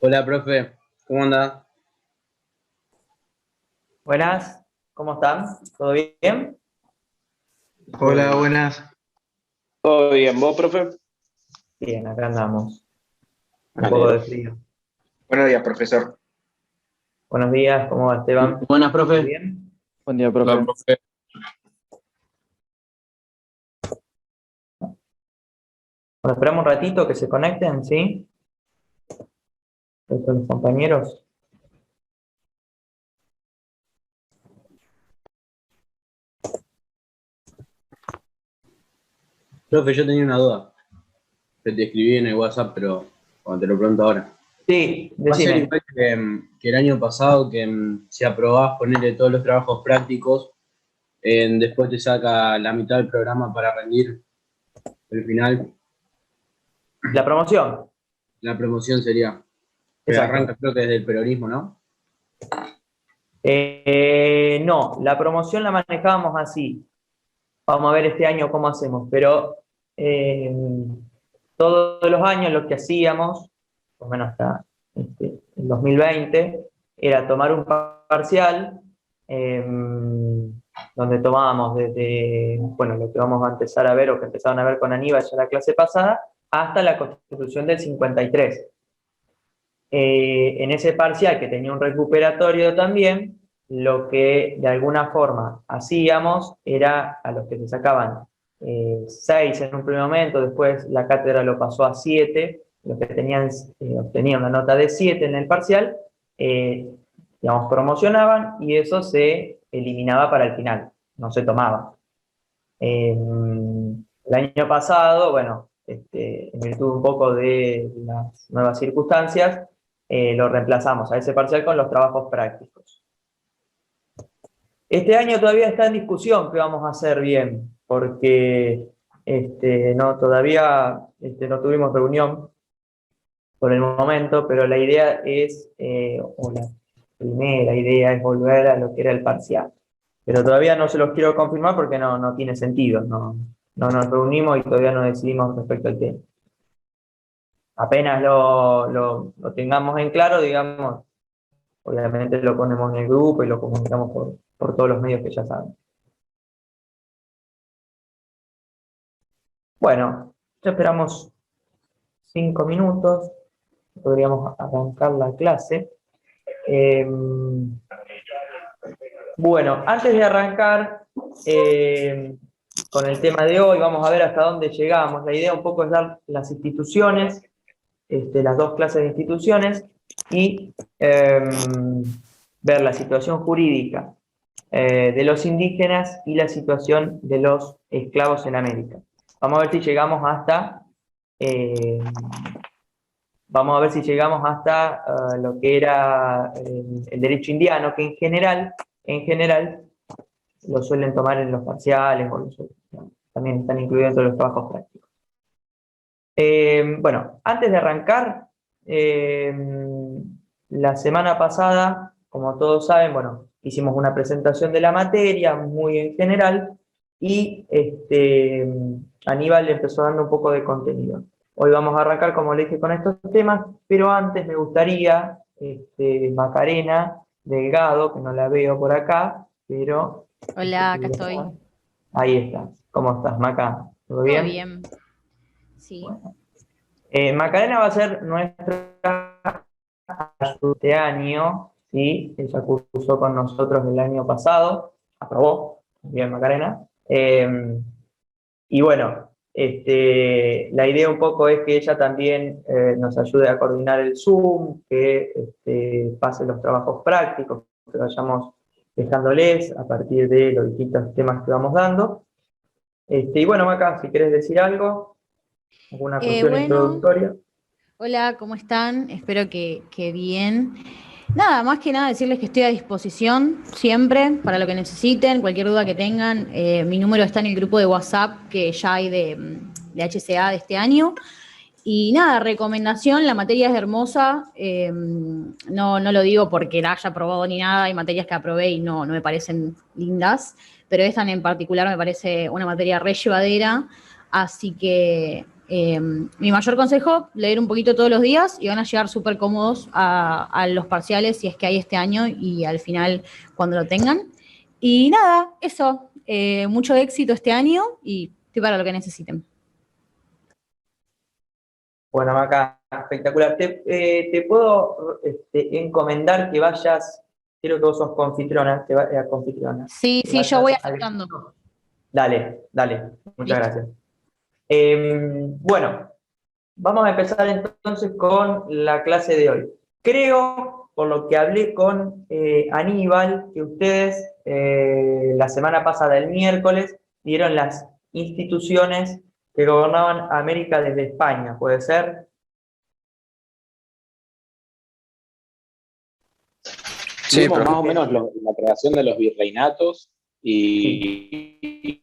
Hola, profe, ¿cómo anda? Buenas, ¿cómo están? ¿Todo bien? Todo Hola, bien. buenas. Todo bien, ¿vos, profe? Bien, acá andamos. Un Me poco alegro. de frío. Buenos días, profesor. Buenos días, ¿cómo va Esteban? Buenas, ¿Todo profe. bien? Buen día, Hola, profe. profe. Bueno, esperamos un ratito que se conecten, ¿sí? Los compañeros. Profe, yo tenía una duda. Que te escribí en el WhatsApp, pero cuando te lo pregunto ahora. Sí, Va a ser decime. igual que el año pasado, que si aprobás ponerle todos los trabajos prácticos, después te saca la mitad del programa para rendir el final. La promoción. La promoción sería, pero arranca Exacto. creo que desde el peronismo, ¿no? No, la promoción la manejábamos así. Vamos a ver este año cómo hacemos, pero eh, todos los años lo que hacíamos, por lo menos hasta el 2020, era tomar un parcial eh, donde tomábamos desde, bueno, lo que vamos a empezar a ver o que empezaron a ver con Aníbal ya la clase pasada, hasta la Constitución del 53. En ese parcial que tenía un recuperatorio también, lo que de alguna forma hacíamos era a los que se sacaban 6 en un primer momento, después la cátedra lo pasó a 7, los que obtenían una nota de 7 en el parcial, eh, digamos, promocionaban y eso se eliminaba para el final, no se tomaba. El año pasado, bueno, en virtud un poco de las nuevas circunstancias, lo reemplazamos a ese parcial con los trabajos prácticos. Este año todavía está en discusión qué vamos a hacer bien, porque no, todavía no tuvimos reunión por el momento, pero la idea es, o la primera idea es volver a lo que era el parcial. Pero todavía no se los quiero confirmar porque no tiene sentido, no nos reunimos y todavía no decidimos respecto al tema. Apenas lo tengamos en claro, digamos, obviamente lo ponemos en el grupo y lo comunicamos por todos los medios que ya saben. Bueno, ya esperamos 5 minutos, podríamos arrancar la clase. Eh, bueno, antes de arrancar con el tema de hoy, vamos a ver hasta dónde llegamos. La idea un poco es dar las instituciones, las dos clases de instituciones, y ver la situación jurídica de los indígenas y la situación de los esclavos en América. Vamos a ver si llegamos hasta eh, lo que era el derecho indiano, que en general lo suelen tomar en los parciales, también están incluidos dentro de los trabajos prácticos. Bueno, antes de arrancar, la semana pasada, como todos saben, bueno, hicimos una presentación de la materia muy en general y Aníbal le empezó dando un poco de contenido. Hoy vamos a arrancar, como le dije, con estos temas, pero antes me gustaría, Macarena Delgado, que no la veo por acá, pero Hola, acá estoy. ahí está. ¿Cómo estás, Maca? ¿Todo Todo bien? bien. Sí. Bueno. Macarena va a ser nuestra este año, ¿sí? Ella cursó con nosotros el año pasado, aprobó, bien Macarena. Y bueno, la idea un poco es que ella también nos ayude a coordinar el Zoom, que pase los trabajos prácticos que vayamos dejándoles a partir de los distintos temas que vamos dando. Y bueno, Maca, si querés decir algo, alguna cuestión Bueno, introductoria. hola, ¿cómo están? Espero que bien. Nada, más que nada decirles que estoy a disposición siempre para lo que necesiten, cualquier duda que tengan. Mi número está en el grupo de WhatsApp que ya hay de HCA de este año. Y nada, recomendación, la materia es hermosa. No lo digo porque la haya aprobado ni nada, hay materias que aprobé y no me parecen lindas, pero esta en particular me parece una materia re llevadera, así que Mi mayor consejo, leer un poquito todos los días y van a llegar súper cómodos a los parciales, si es que hay este año, y al final cuando lo tengan. Y nada, eso. Mucho éxito este año y estoy para lo que necesiten. Bueno, Maca, espectacular. Te puedo encomendar que vayas, quiero que vos sos confitriona, confitriona. Sí, Que sí, yo vayas voy al- aceptando. Dale, muchas Listo. gracias. Bueno, vamos a empezar entonces con la clase de hoy. Creo, por lo que hablé con Aníbal, que ustedes la semana pasada, el miércoles, dieron las instituciones que gobernaban América desde España, ¿puede ser? Sí, Vimos profe. más o menos la creación de los virreinatos Sí.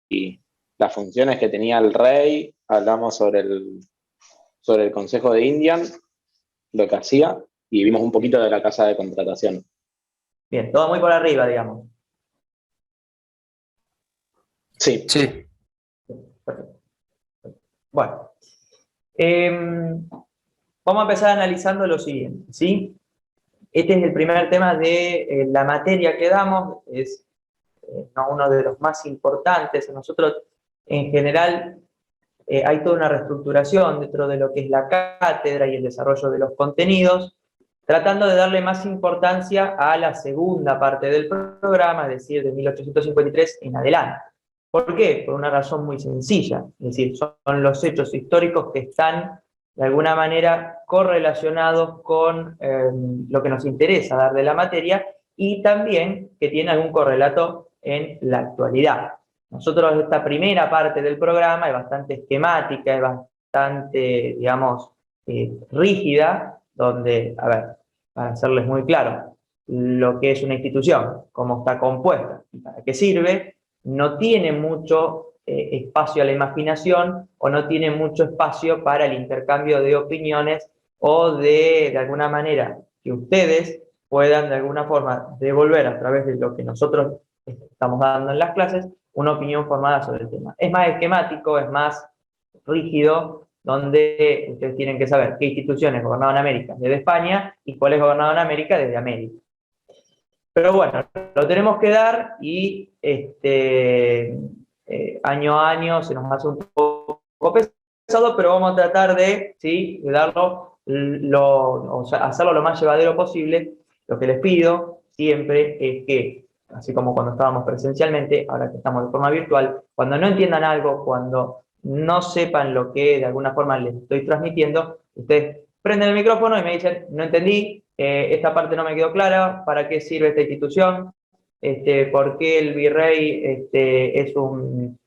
y las funciones que tenía el rey. Hablamos sobre el Consejo de Indian, lo que hacía, y vimos un poquito de la casa de contratación. Bien, todo muy por arriba, digamos. Sí, Sí. Perfecto. Bueno, vamos a empezar analizando lo siguiente, ¿sí? Este es el primer tema de la materia que damos, es no uno de los más importantes. Nosotros, en general, hay toda una reestructuración dentro de lo que es la cátedra y el desarrollo de los contenidos, tratando de darle más importancia a la segunda parte del programa, es decir, de 1853 en adelante. ¿Por qué? Por una razón muy sencilla, es decir, son los hechos históricos que están de alguna manera correlacionados con lo que nos interesa dar de la materia y también que tiene algún correlato en la actualidad. Nosotros esta primera parte del programa es bastante esquemática, es bastante, digamos, rígida, donde, a ver, para hacerles muy claro, lo que es una institución, cómo está compuesta y para qué sirve, no tiene mucho espacio a la imaginación o no tiene mucho espacio para el intercambio de opiniones o de alguna manera, que ustedes puedan de alguna forma devolver a través de lo que nosotros estamos dando en las clases, una opinión formada sobre el tema. Es más esquemático, es más rígido, donde ustedes tienen que saber qué instituciones gobernaban América desde España y cuáles gobernaban América desde América. Pero bueno, lo tenemos que dar y año a año se nos hace un poco pesado, pero vamos a tratar de, ¿sí?, de darlo, o sea, hacerlo lo más llevadero posible. Lo que les pido siempre es que, así como cuando estábamos presencialmente, ahora que estamos de forma virtual, cuando no entiendan algo, cuando no sepan lo que de alguna forma les estoy transmitiendo, ustedes prenden el micrófono y me dicen, no entendí, esta parte no me quedó clara, ¿para qué sirve esta institución? ¿Por qué el virrey es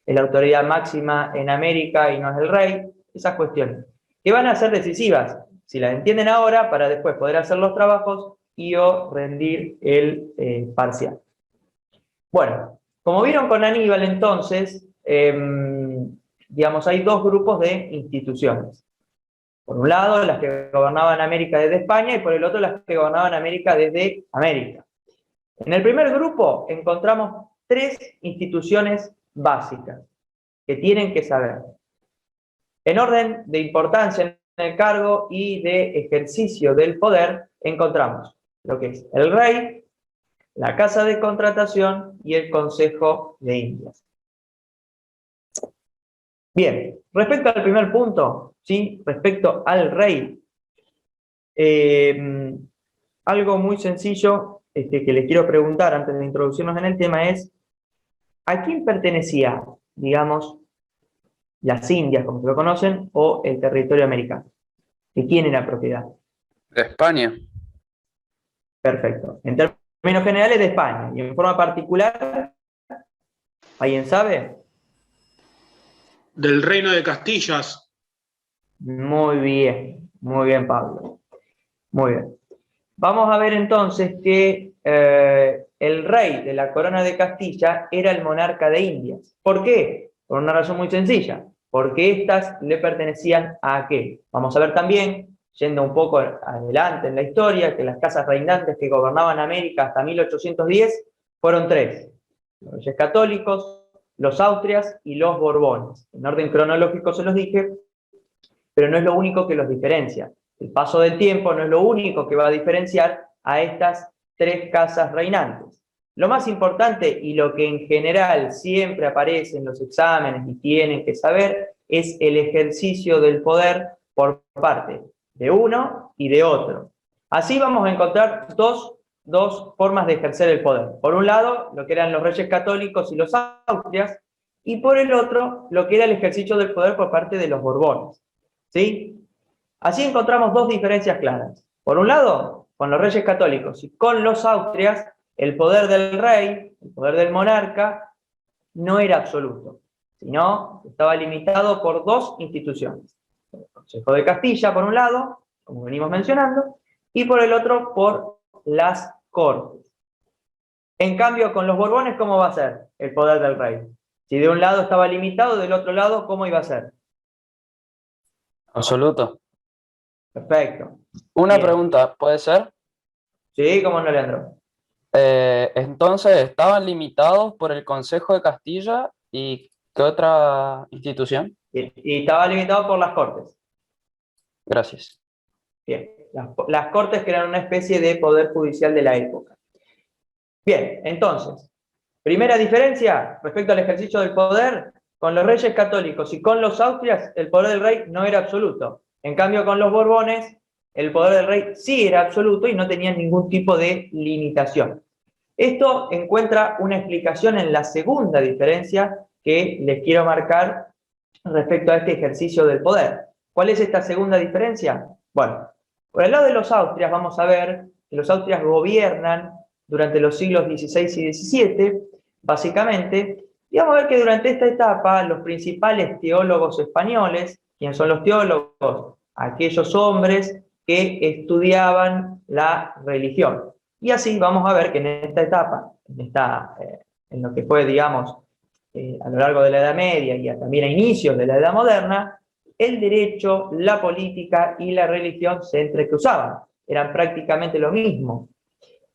la autoridad máxima en América y no es el rey? Esas cuestiones, que van a ser decisivas, si las entienden ahora, para después poder hacer los trabajos y o rendir el parcial. Bueno, como vieron con Aníbal entonces, digamos, hay dos grupos de instituciones. Por un lado, las que gobernaban América desde España y por el otro, las que gobernaban América desde América. En el primer grupo encontramos tres instituciones básicas que tienen que saber. En orden de importancia en el cargo y de ejercicio del poder, encontramos lo que es el rey, la casa de contratación y el Consejo de Indias. Bien, respecto al primer punto, ¿sí?, respecto al rey, algo muy sencillo que les quiero preguntar antes de introducirnos en el tema es, ¿a quién pertenecía, digamos, las Indias, como se lo conocen, o el territorio americano? ¿De quién era propiedad? De España. Perfecto. En términos generales, de España. Y en forma particular, ¿alguien sabe? Del Reino de Castillas. Muy bien, Pablo. Muy bien. Vamos a ver entonces que el rey de la corona de Castilla era el monarca de Indias. ¿Por qué? Por una razón muy sencilla. Porque éstas le pertenecían a qué. Vamos a ver también, yendo un poco adelante en la historia, que las casas reinantes que gobernaban América hasta 1810 fueron tres: los reyes católicos, los Austrias y los Borbones. En orden cronológico se los dije, pero no es lo único que los diferencia. El paso del tiempo no es lo único que va a diferenciar a estas tres casas reinantes. Lo más importante y lo que en general siempre aparece en los exámenes y tienen que saber es el ejercicio del poder por parte de uno y de otro. Así vamos a encontrar dos formas de ejercer el poder. Por un lado, lo que eran los reyes católicos y los Austrias, y por el otro, lo que era el ejercicio del poder por parte de los Borbones. ¿Sí? Así encontramos dos diferencias claras. Por un lado, con los reyes católicos y con los Austrias, el poder del rey, el poder del monarca, no era absoluto, sino estaba limitado por dos instituciones. El Consejo de Castilla, por un lado, como venimos mencionando, y por el otro, por las Cortes. En cambio, con los Borbones, ¿cómo va a ser el poder del rey? Si de un lado estaba limitado, del otro lado, ¿cómo iba a ser? Absoluto. Perfecto. Una Bien. pregunta, ¿puede ser? Sí, ¿cómo no, Leandro? Entonces, ¿estaban limitados por el Consejo de Castilla y qué otra institución? Y estaba limitado por las Cortes. Gracias. Bien, las Cortes que eran una especie de poder judicial de la época. Bien, entonces, primera diferencia respecto al ejercicio del poder, con los reyes católicos y con los Austrias, el poder del rey no era absoluto. En cambio, con los Borbones, el poder del rey sí era absoluto y no tenía ningún tipo de limitación. Esto encuentra una explicación en la segunda diferencia que les quiero marcar respecto a este ejercicio del poder. ¿Cuál es esta segunda diferencia? Bueno, por el lado de los Austrias vamos a ver que los Austrias gobiernan durante los siglos XVI y XVII, básicamente, y vamos a ver que durante esta etapa los principales teólogos españoles, ¿quiénes son los teólogos? Aquellos hombres que estudiaban la religión. Y así vamos a ver que en esta etapa, en lo que fue, digamos, a lo largo de la Edad Media y también a inicios de la Edad Moderna, el derecho, la política y la religión se entrecruzaban. Eran prácticamente lo mismo.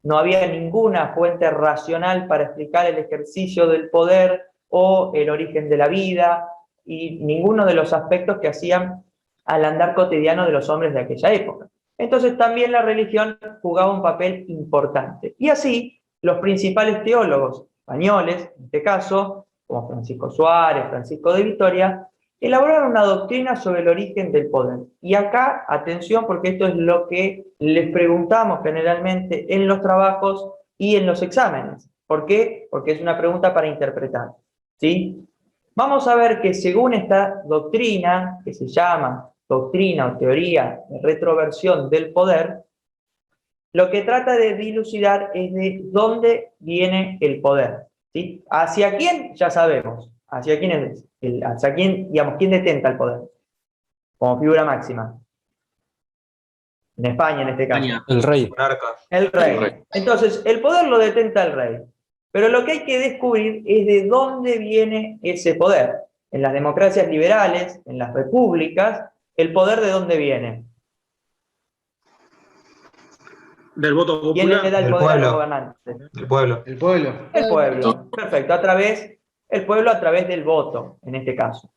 No había ninguna fuente racional para explicar el ejercicio del poder o el origen de la vida y ninguno de los aspectos que hacían al andar cotidiano de los hombres de aquella época. Entonces también la religión jugaba un papel importante. Y así los principales teólogos españoles, en este caso, como Francisco Suárez, Francisco de Vitoria, elaboraron una doctrina sobre el origen del poder. Y acá, atención, porque esto es lo que les preguntamos generalmente en los trabajos y en los exámenes. ¿Por qué? Porque es una pregunta para interpretar. ¿Sí? Vamos a ver que según esta doctrina, que se llama doctrina o teoría de retroversión del poder, lo que trata de dilucidar es de dónde viene el poder. ¿Sí? ¿Hacia quién? Ya sabemos. ¿Hacia quién es? ¿Hacia quién, digamos, quién detenta el poder? Como figura máxima. En España, en este caso. España. El rey. El rey. Entonces, el poder lo detenta el rey. Pero lo que hay que descubrir es de dónde viene ese poder. En las democracias liberales, en las repúblicas, ¿el poder de dónde viene? Del voto ¿Quién popular. le da el Del poder a pueblo. los gobernantes? El pueblo. El pueblo. El pueblo. Perfecto. El pueblo a través del voto, en este caso.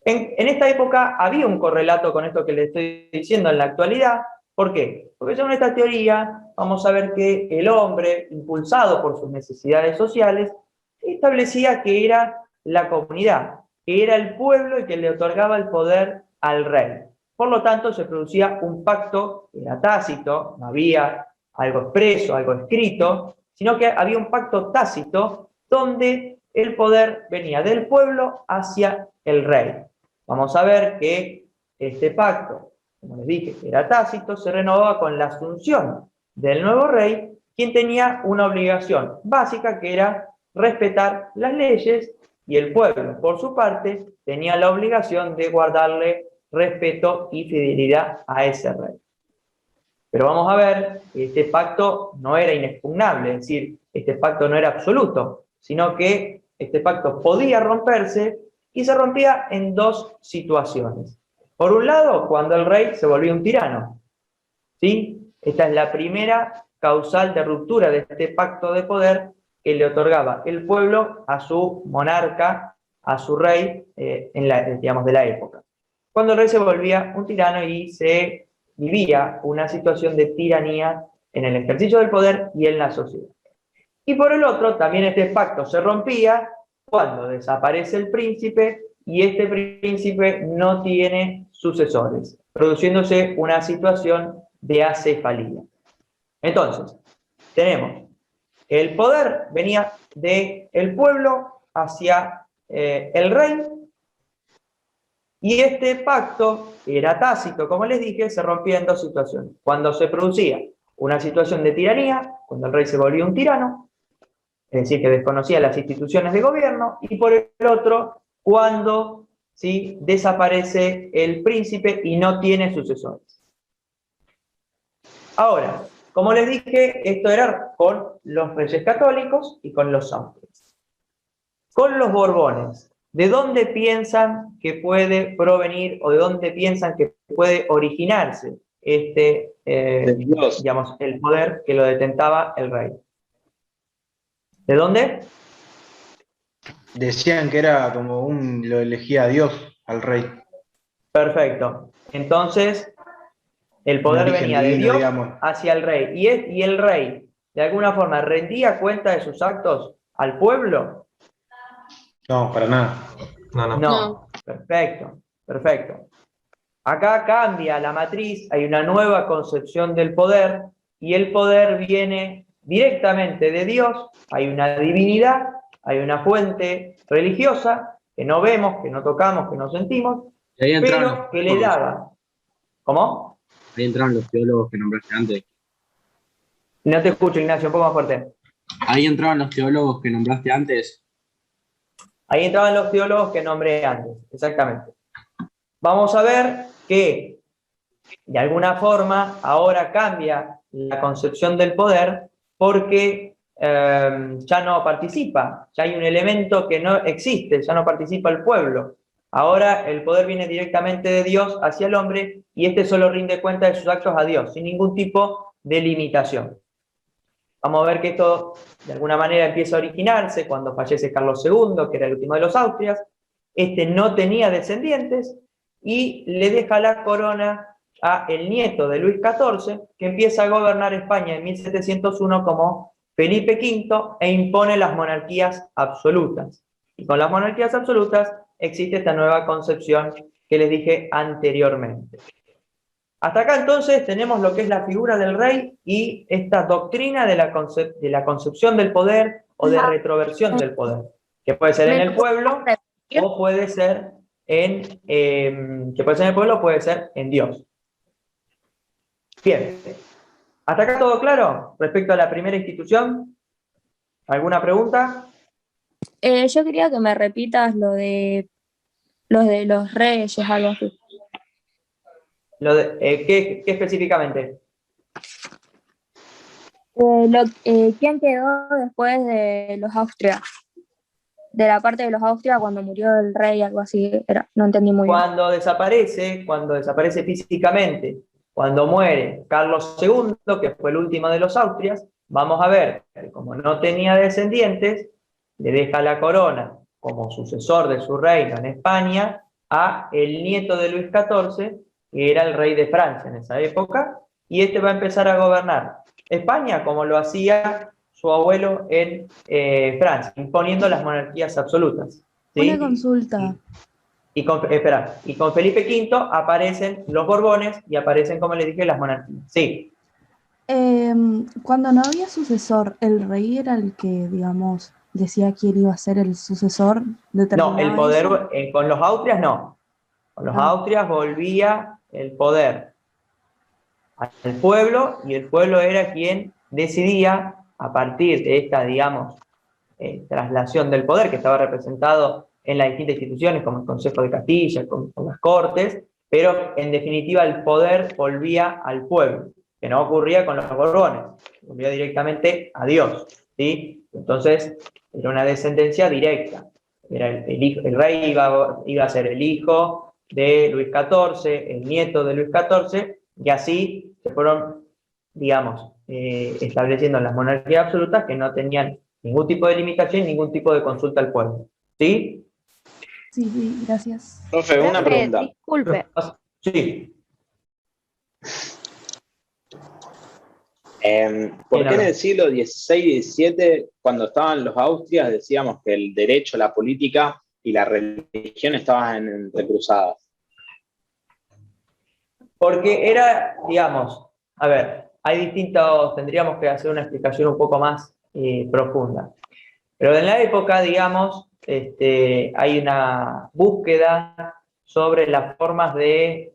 En esta época había un correlato con esto que les estoy diciendo en la actualidad. ¿Por qué? Porque según esta teoría vamos a ver que el hombre, impulsado por sus necesidades sociales, establecía que era la comunidad, que era el pueblo el que le otorgaba el poder al rey. Por lo tanto, se producía un pacto que era tácito, no había algo expreso, algo escrito, sino que había un pacto tácito donde el poder venía del pueblo hacia el rey. Vamos a ver que este pacto, como les dije, que era tácito, se renovaba con la asunción del nuevo rey, quien tenía una obligación básica que era respetar las leyes, y el pueblo, por su parte, tenía la obligación de guardarle respeto y fidelidad a ese rey. Pero vamos a ver que este pacto no era inexpugnable, es decir, este pacto no era absoluto, sino que este pacto podía romperse y se rompía en dos situaciones. Por un lado, cuando el rey se volvía un tirano. ¿Sí? Esta es la primera causal de ruptura de este pacto de poder que le otorgaba el pueblo a su monarca, a su rey, digamos, de la época. cuando el rey se volvía un tirano y se vivía una situación de tiranía en el ejercicio del poder y en la sociedad. Y por el otro, también este pacto se rompía cuando desaparece el príncipe y este príncipe no tiene sucesores, produciéndose una situación de acefalía. Entonces, tenemos el poder venía del pueblo hacia el rey, y este pacto era tácito, como les dije, se rompía en dos situaciones. Cuando se producía una situación de tiranía, cuando el rey se volvía un tirano, es decir, que desconocía las instituciones de gobierno, y por el otro, cuando ¿sí? desaparece el príncipe y no tiene sucesores. Ahora, como les dije, esto era con los reyes católicos y con los Austrias. Con los Borbones, ¿de dónde piensan que puede provenir o de dónde piensan que puede originarse digamos, el poder que lo detentaba el rey? ¿De dónde? Decían que era como lo elegía a Dios, al rey. Perfecto. Entonces, el poder venía de divino, Dios digamos. hacia el rey. Y el rey, de alguna forma, rendía cuenta de sus actos al pueblo. No, para nada. No. Perfecto, perfecto. Acá cambia la matriz, hay una nueva concepción del poder y el poder viene directamente de Dios, hay una divinidad, hay una fuente religiosa que no vemos, que no tocamos, que no sentimos, Y ahí pero que le daba. ¿Cómo? Ahí entraron los teólogos que nombraste antes. No te escucho, Ignacio, un poco más fuerte. Ahí entraban los teólogos que nombraste antes. Ahí entraban los teólogos que nombré antes, exactamente. Vamos a ver que, de alguna forma, ahora cambia la concepción del poder porque ya no participa, ya hay un elemento que no existe, ya no participa el pueblo. Ahora el poder viene directamente de Dios hacia el hombre y este solo rinde cuenta de sus actos a Dios, sin ningún tipo de limitación. Vamos a ver que esto de alguna manera empieza a originarse cuando fallece Carlos II, que era el último de los Austrias. Este no tenía descendientes y le deja la corona a el nieto de Luis XIV, que empieza a gobernar España en 1701 como Felipe V e impone las monarquías absolutas. Y con las monarquías absolutas existe esta nueva concepción que les dije anteriormente. Hasta acá entonces tenemos lo que es la figura del rey y esta doctrina de la concepción del poder o de retroversión del poder, que puede ser en el pueblo o puede ser puede ser en Dios. Bien, ¿hasta acá todo claro respecto a la primera institución? ¿Alguna pregunta? Yo quería que me repitas lo de los reyes, algo así. ¿Qué específicamente? ¿Quién quedó después de los Austria? De la parte de los Austria cuando murió el rey, algo así, no entendí muy bien. Cuando desaparece físicamente, cuando muere Carlos II, que fue el último de los Austrias, vamos a ver que como no tenía descendientes, le deja la corona como sucesor de su reino en España a el nieto de Luis XIV, que era el rey de Francia en esa época, y este va a empezar a gobernar España como lo hacía su abuelo en Francia, imponiendo las monarquías absolutas. ¿Sí? Una consulta. Y con Felipe V aparecen los Borbones y aparecen, como les dije, las monarquías. Sí. Cuando no había sucesor, ¿el rey era el que, digamos, decía quién iba a ser el sucesor? No, el poder, con los Austrias no. Con los Austrias volvía el poder al pueblo y el pueblo era quien decidía, a partir de esta, digamos, traslación del poder que estaba representado en las distintas instituciones, como el Consejo de Castilla, con las Cortes, pero en definitiva el poder volvía al pueblo, que no ocurría con los Borbones, volvía directamente a Dios, ¿sí? Entonces era una descendencia directa, era el rey iba a ser el hijo de Luis XIV, el nieto de Luis XIV, y así se fueron, digamos, estableciendo las monarquías absolutas que no tenían ningún tipo de limitación, ningún tipo de consulta al pueblo, ¿sí? Sí, gracias. Profe, una Profe, pregunta. disculpe. Sí. ¿Por qué en habla? el siglo XVI y XVII, cuando estaban los Austrias, decíamos que el derecho, la política y la religión estaban entrecruzadas? Porque era, digamos, a ver, hay distintos, tendríamos que hacer una explicación un poco más profunda. Pero en la época, digamos, hay una búsqueda sobre las formas de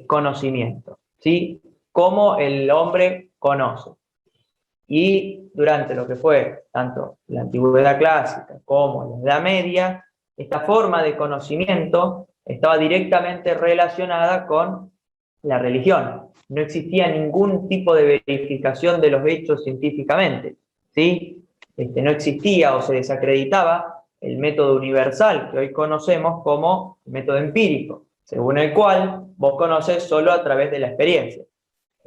conocimiento, ¿sí? Cómo el hombre conoce. Y durante lo que fue tanto la antigüedad clásica como la Edad Media, esta forma de conocimiento estaba directamente relacionada con la religión. No existía ningún tipo de verificación de los hechos científicamente, ¿sí? No existía o se desacreditaba el método universal que hoy conocemos como método empírico, según el cual vos conocés solo a través de la experiencia.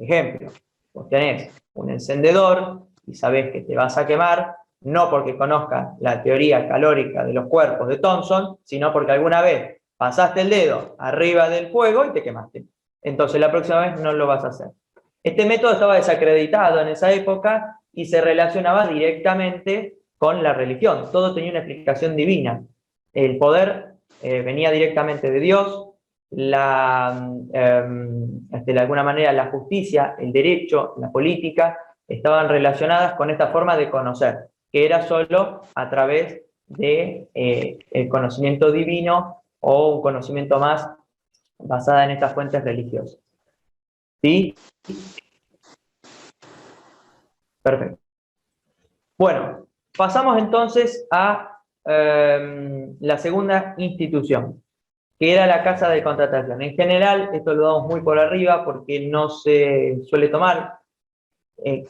Ejemplo, vos tenés un encendedor y sabés que te vas a quemar, no porque conozcas la teoría calórica de los cuerpos de Thomson, sino porque alguna vez pasaste el dedo arriba del fuego y te quemaste. Entonces la próxima vez no lo vas a hacer. Este método estaba desacreditado en esa época y se relacionaba directamente con la religión. Todo tenía una explicación divina. El poder venía directamente de Dios, de alguna manera la justicia, el derecho, la política, estaban relacionadas con esta forma de conocer, que era solo a través de el conocimiento divino o un conocimiento más basada en estas fuentes religiosas. ¿Sí? Perfecto. Bueno, pasamos entonces a la segunda institución, que era la casa de contratación. En general, esto lo damos muy por arriba porque no se suele tomar,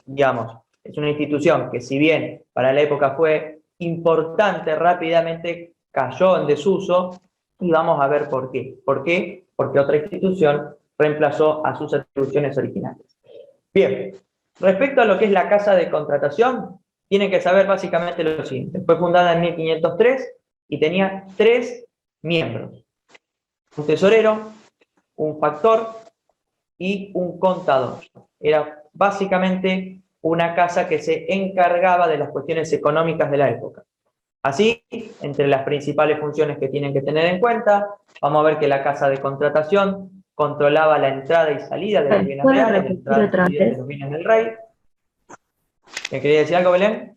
digamos, es una institución que si bien para la época fue importante, rápidamente cayó en desuso, y vamos a ver por qué. ¿Por qué? Porque otra institución reemplazó a sus atribuciones originales. Bien, respecto a lo que es la casa de contratación, tienen que saber básicamente lo siguiente. Fue fundada en 1503 y tenía 3 miembros: un tesorero, un factor y un contador. Era básicamente una casa que se encargaba de las cuestiones económicas de la época. Así, entre las principales funciones que tienen que tener en cuenta, vamos a ver que la casa de contratación controlaba la entrada y salida de los bienes reales, la entrada y salida de los bienes del rey. ¿Me quería decir algo, Belén?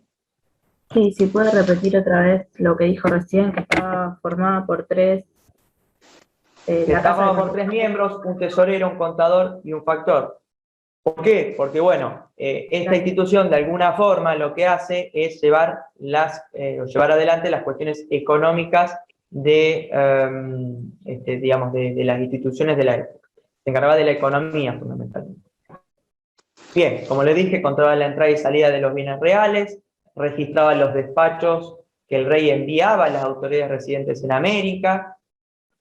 Sí, si puede repetir otra vez lo que dijo recién, que estaba formada por 3. Está formada por 3 miembros, un tesorero, un contador y un factor. ¿Por qué? Porque, bueno, esta institución de alguna forma lo que hace es llevar adelante las cuestiones económicas de, digamos, de las instituciones de la época. Se encargaba de la economía fundamentalmente. Bien, como les dije, controlaba la entrada y salida de los bienes reales, registraba los despachos que el rey enviaba a las autoridades residentes en América,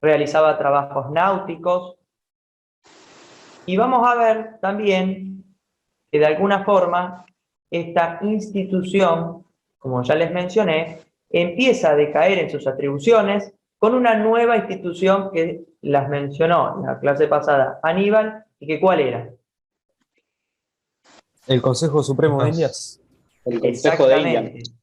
realizaba trabajos náuticos. Y vamos a ver también que de alguna forma esta institución, como ya les mencioné, empieza a decaer en sus atribuciones con una nueva institución que las mencionó en la clase pasada Aníbal, y que ¿cuál era? El Consejo Supremo de Indias. El Consejo de Indias.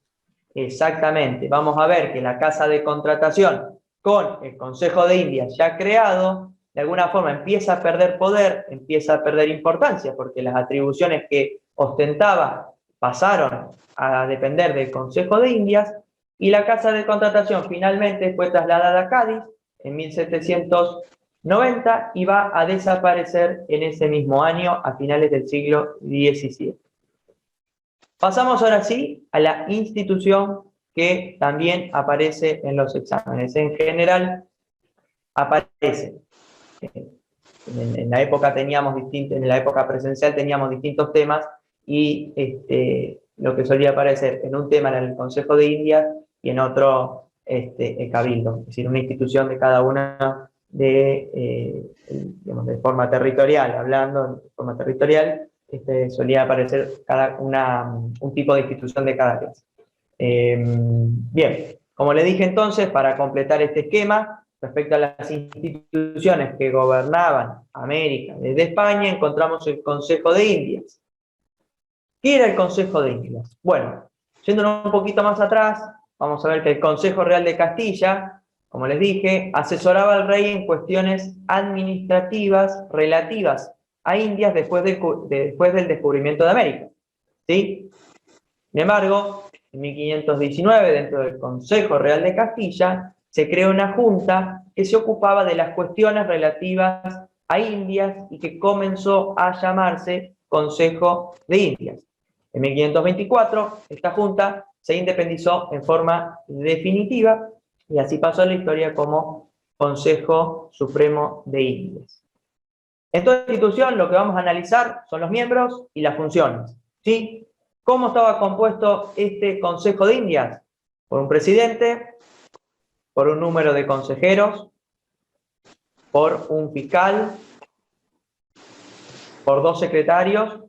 Exactamente. Vamos a ver que la casa de contratación con el Consejo de Indias ya creado, de alguna forma empieza a perder poder, empieza a perder importancia, porque las atribuciones que ostentaba pasaron a depender del Consejo de Indias, y la casa de contratación finalmente fue trasladada a Cádiz en 1790 y va a desaparecer en ese mismo año, a finales del siglo XVII. Pasamos ahora sí a la institución que también aparece en los exámenes. En general, aparece. En la época en la época presencial teníamos distintos temas, y lo que solía aparecer en un tema era el Consejo de Indias y en otro el Cabildo, es decir, una institución de cada una digamos, de forma territorial, hablando de forma territorial, solía aparecer un tipo de institución de cada clase. Bien, como le dije entonces, para completar este esquema, respecto a las instituciones que gobernaban América desde España, encontramos el Consejo de Indias. ¿Qué era el Consejo de Indias? Bueno, yéndonos un poquito más atrás, vamos a ver que el Consejo Real de Castilla, como les dije, asesoraba al rey en cuestiones administrativas relativas a Indias después del descubrimiento de América, ¿sí? Sin embargo, en 1519, dentro del Consejo Real de Castilla, se creó una junta que se ocupaba de las cuestiones relativas a Indias y que comenzó a llamarse Consejo de Indias. En 1524, esta junta se independizó en forma definitiva y así pasó a la historia como Consejo Supremo de Indias. En toda institución lo que vamos a analizar son los miembros y las funciones, ¿sí? ¿Cómo estaba compuesto este Consejo de Indias? Por un presidente, por un número de consejeros, por un fiscal, por 2 secretarios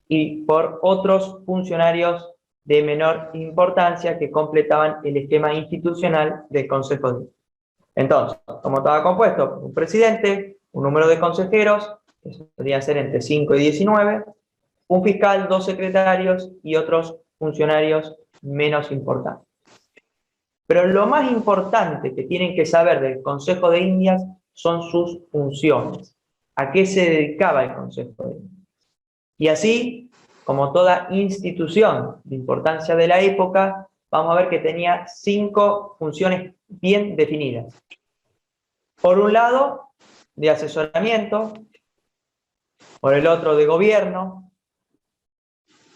y por otros funcionarios de menor importancia que completaban el esquema institucional del Consejo de Indias. Entonces, ¿cómo estaba compuesto? Un presidente, un número de consejeros, que podrían ser entre 5 y 19, un fiscal, 2 secretarios y otros funcionarios menos importantes. Pero lo más importante que tienen que saber del Consejo de Indias son sus funciones. ¿A qué se dedicaba el Consejo de Indias? Y así, como toda institución de importancia de la época, vamos a ver que tenía 5 funciones bien definidas. Por un lado, de asesoramiento, por el otro de gobierno,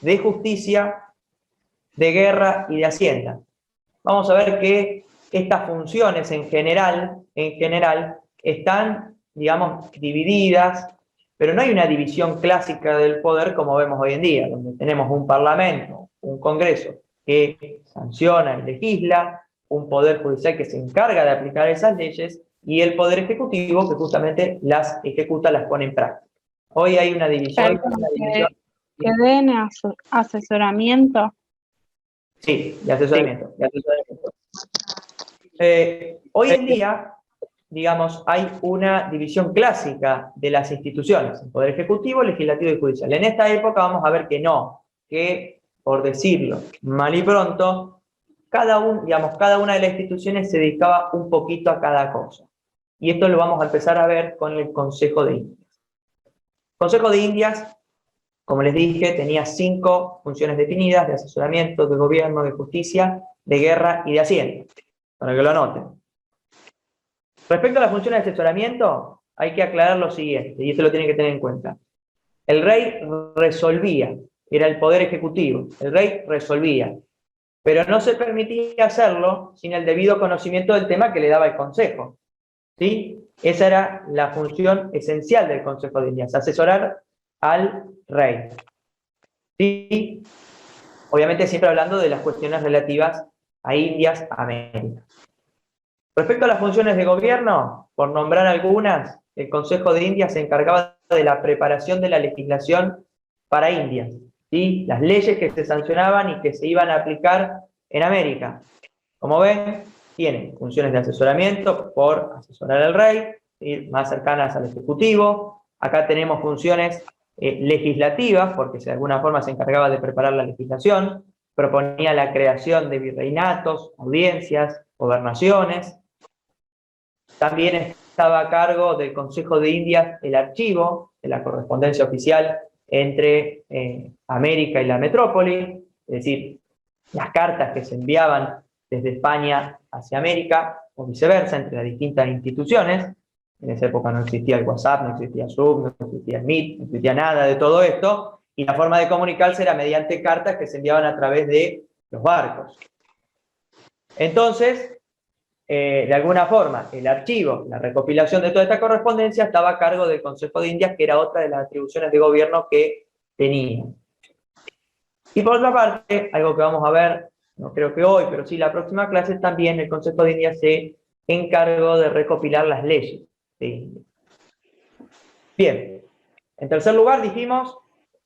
de justicia, de guerra y de hacienda. Vamos a ver que estas funciones en general están, digamos, divididas, pero no hay una división clásica del poder como vemos hoy en día, donde tenemos un parlamento, un congreso que sanciona y legisla, un poder judicial que se encarga de aplicar esas leyes y el poder ejecutivo que justamente las ejecuta, las pone en práctica. Hoy hay una división. Que den asesoramiento. Sí, de asesoramiento. Hoy en día, digamos, hay una división clásica de las instituciones, el Poder Ejecutivo, Legislativo y Judicial. En esta época vamos a ver que no, que, por decirlo mal y pronto, cada una de las instituciones se dedicaba un poquito a cada cosa. Y esto lo vamos a empezar a ver con el Consejo de Indias. El Consejo de Indias, como les dije, tenía 5 funciones definidas de asesoramiento, de gobierno, de justicia, de guerra y de hacienda, para que lo anoten. Respecto a las funciones de asesoramiento, hay que aclarar lo siguiente, y esto lo tienen que tener en cuenta. El rey resolvía, era el poder ejecutivo, el rey resolvía, pero no se permitía hacerlo sin el debido conocimiento del tema que le daba el consejo, ¿sí? Esa era la función esencial del Consejo de Indias, asesorar al rey. ¿Sí? Obviamente siempre hablando de las cuestiones relativas a Indias, a América. Respecto a las funciones de gobierno, por nombrar algunas, el Consejo de Indias se encargaba de la preparación de la legislación para Indias, ¿sí? Las leyes que se sancionaban y que se iban a aplicar en América. Como ven, tienen funciones de asesoramiento por asesorar al rey, ¿sí? Más cercanas al Ejecutivo. Acá tenemos funciones legislativas, porque de alguna forma se encargaba de preparar la legislación, proponía la creación de virreinatos, audiencias, gobernaciones. También estaba a cargo del Consejo de Indias el archivo de la correspondencia oficial entre América y la metrópoli, es decir, las cartas que se enviaban desde España hacia América, o viceversa, entre las distintas instituciones. En esa época no existía el WhatsApp, no existía Zoom, no existía el Meet, no existía nada de todo esto, y la forma de comunicarse era mediante cartas que se enviaban a través de los barcos. Entonces, de alguna forma, el archivo, la recopilación de toda esta correspondencia estaba a cargo del Consejo de Indias, que era otra de las atribuciones de gobierno que tenía. Y por otra parte, algo que vamos a ver, no creo que hoy, pero sí la próxima clase, también el Consejo de Indias se encargó de recopilar las leyes de Indias. Bien, en tercer lugar dijimos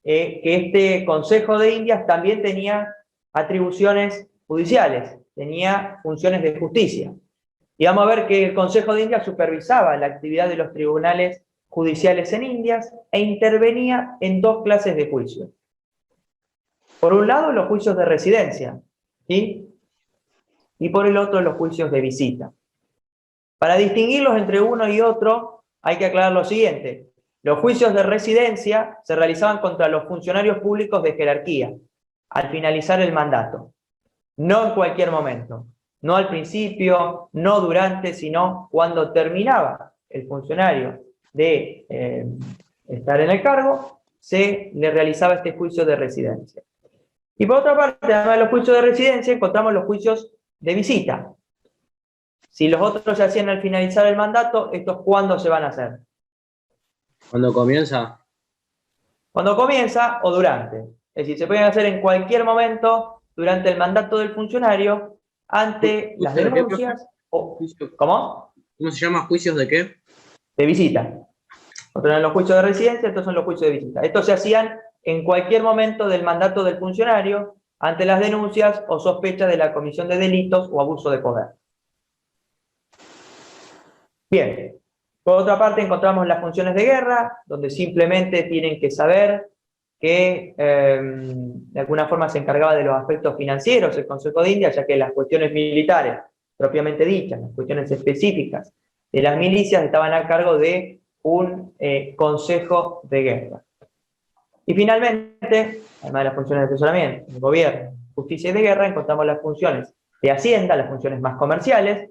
que este Consejo de Indias también tenía atribuciones judiciales, tenía funciones de justicia. Y vamos a ver que el Consejo de Indias supervisaba la actividad de los tribunales judiciales en Indias e intervenía en dos clases de juicios. Por un lado, los juicios de residencia, ¿sí? Y por el otro, los juicios de visita. Para distinguirlos entre uno y otro, hay que aclarar lo siguiente. Los juicios de residencia se realizaban contra los funcionarios públicos de jerarquía, al finalizar el mandato. No en cualquier momento. No al principio, no durante, sino cuando terminaba el funcionario de estar en el cargo, se le realizaba este juicio de residencia. Y por otra parte, además de los juicios de residencia, encontramos los juicios de visita. Si los otros se hacían al finalizar el mandato, ¿estos cuándo se van a hacer? ¿Cuándo comienza? Cuando comienza o durante. Es decir, se pueden hacer en cualquier momento durante el mandato del funcionario, ante las denuncias. ¿Cómo? ¿Cómo se llama? ¿Juicios de qué? De visita. Otros eran los juicios de residencia, estos son los juicios de visita. Estos se hacían en cualquier momento del mandato del funcionario, ante las denuncias o sospechas de la comisión de delitos o abuso de poder. Bien. Por otra parte, encontramos las funciones de guerra, donde simplemente tienen que saber que de alguna forma se encargaba de los aspectos financieros el Consejo de Indias, ya que las cuestiones militares, propiamente dichas, las cuestiones específicas de las milicias, estaban a cargo de un Consejo de Guerra. Y finalmente, además de las funciones de asesoramiento, de gobierno, justicia y de guerra, encontramos las funciones de Hacienda, las funciones más comerciales,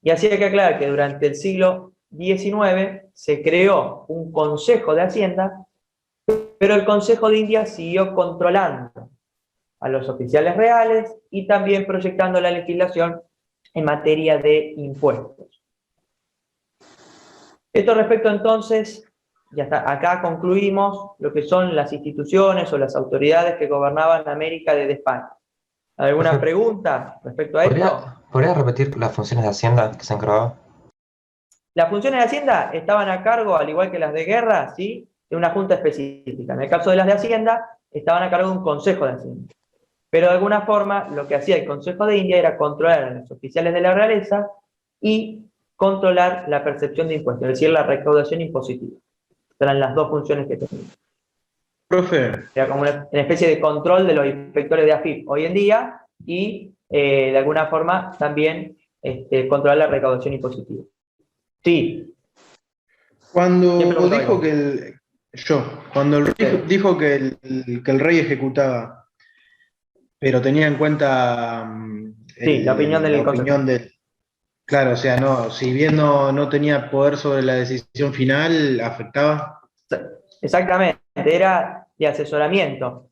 y así hay que aclarar que durante el siglo XIX se creó un Consejo de Hacienda, pero el Consejo de Indias siguió controlando a los oficiales reales y también proyectando la legislación en materia de impuestos. Esto respecto entonces, ya está, acá concluimos lo que son las instituciones o las autoridades que gobernaban América desde España. ¿Alguna pregunta respecto a esto? ¿Podría repetir las funciones de Hacienda que se encargaba? Las funciones de Hacienda estaban a cargo, al igual que las de guerra, ¿sí?, de una junta específica. En el caso de las de Hacienda, estaban a cargo de un Consejo de Hacienda. Pero de alguna forma, lo que hacía el Consejo de India era controlar a los oficiales de la realeza y controlar la percepción de impuestos, es decir, la recaudación impositiva. Eran las dos funciones que tenía. Profe. Era como una especie de control de los inspectores de AFIP hoy en día y, de alguna forma, también controlar la recaudación impositiva. Sí. Cuando dijo que el rey dijo que el rey ejecutaba, pero tenía en cuenta la opinión del Consejo. Claro, o sea, no, si bien no tenía poder sobre la decisión final, afectaba. Exactamente, era de asesoramiento.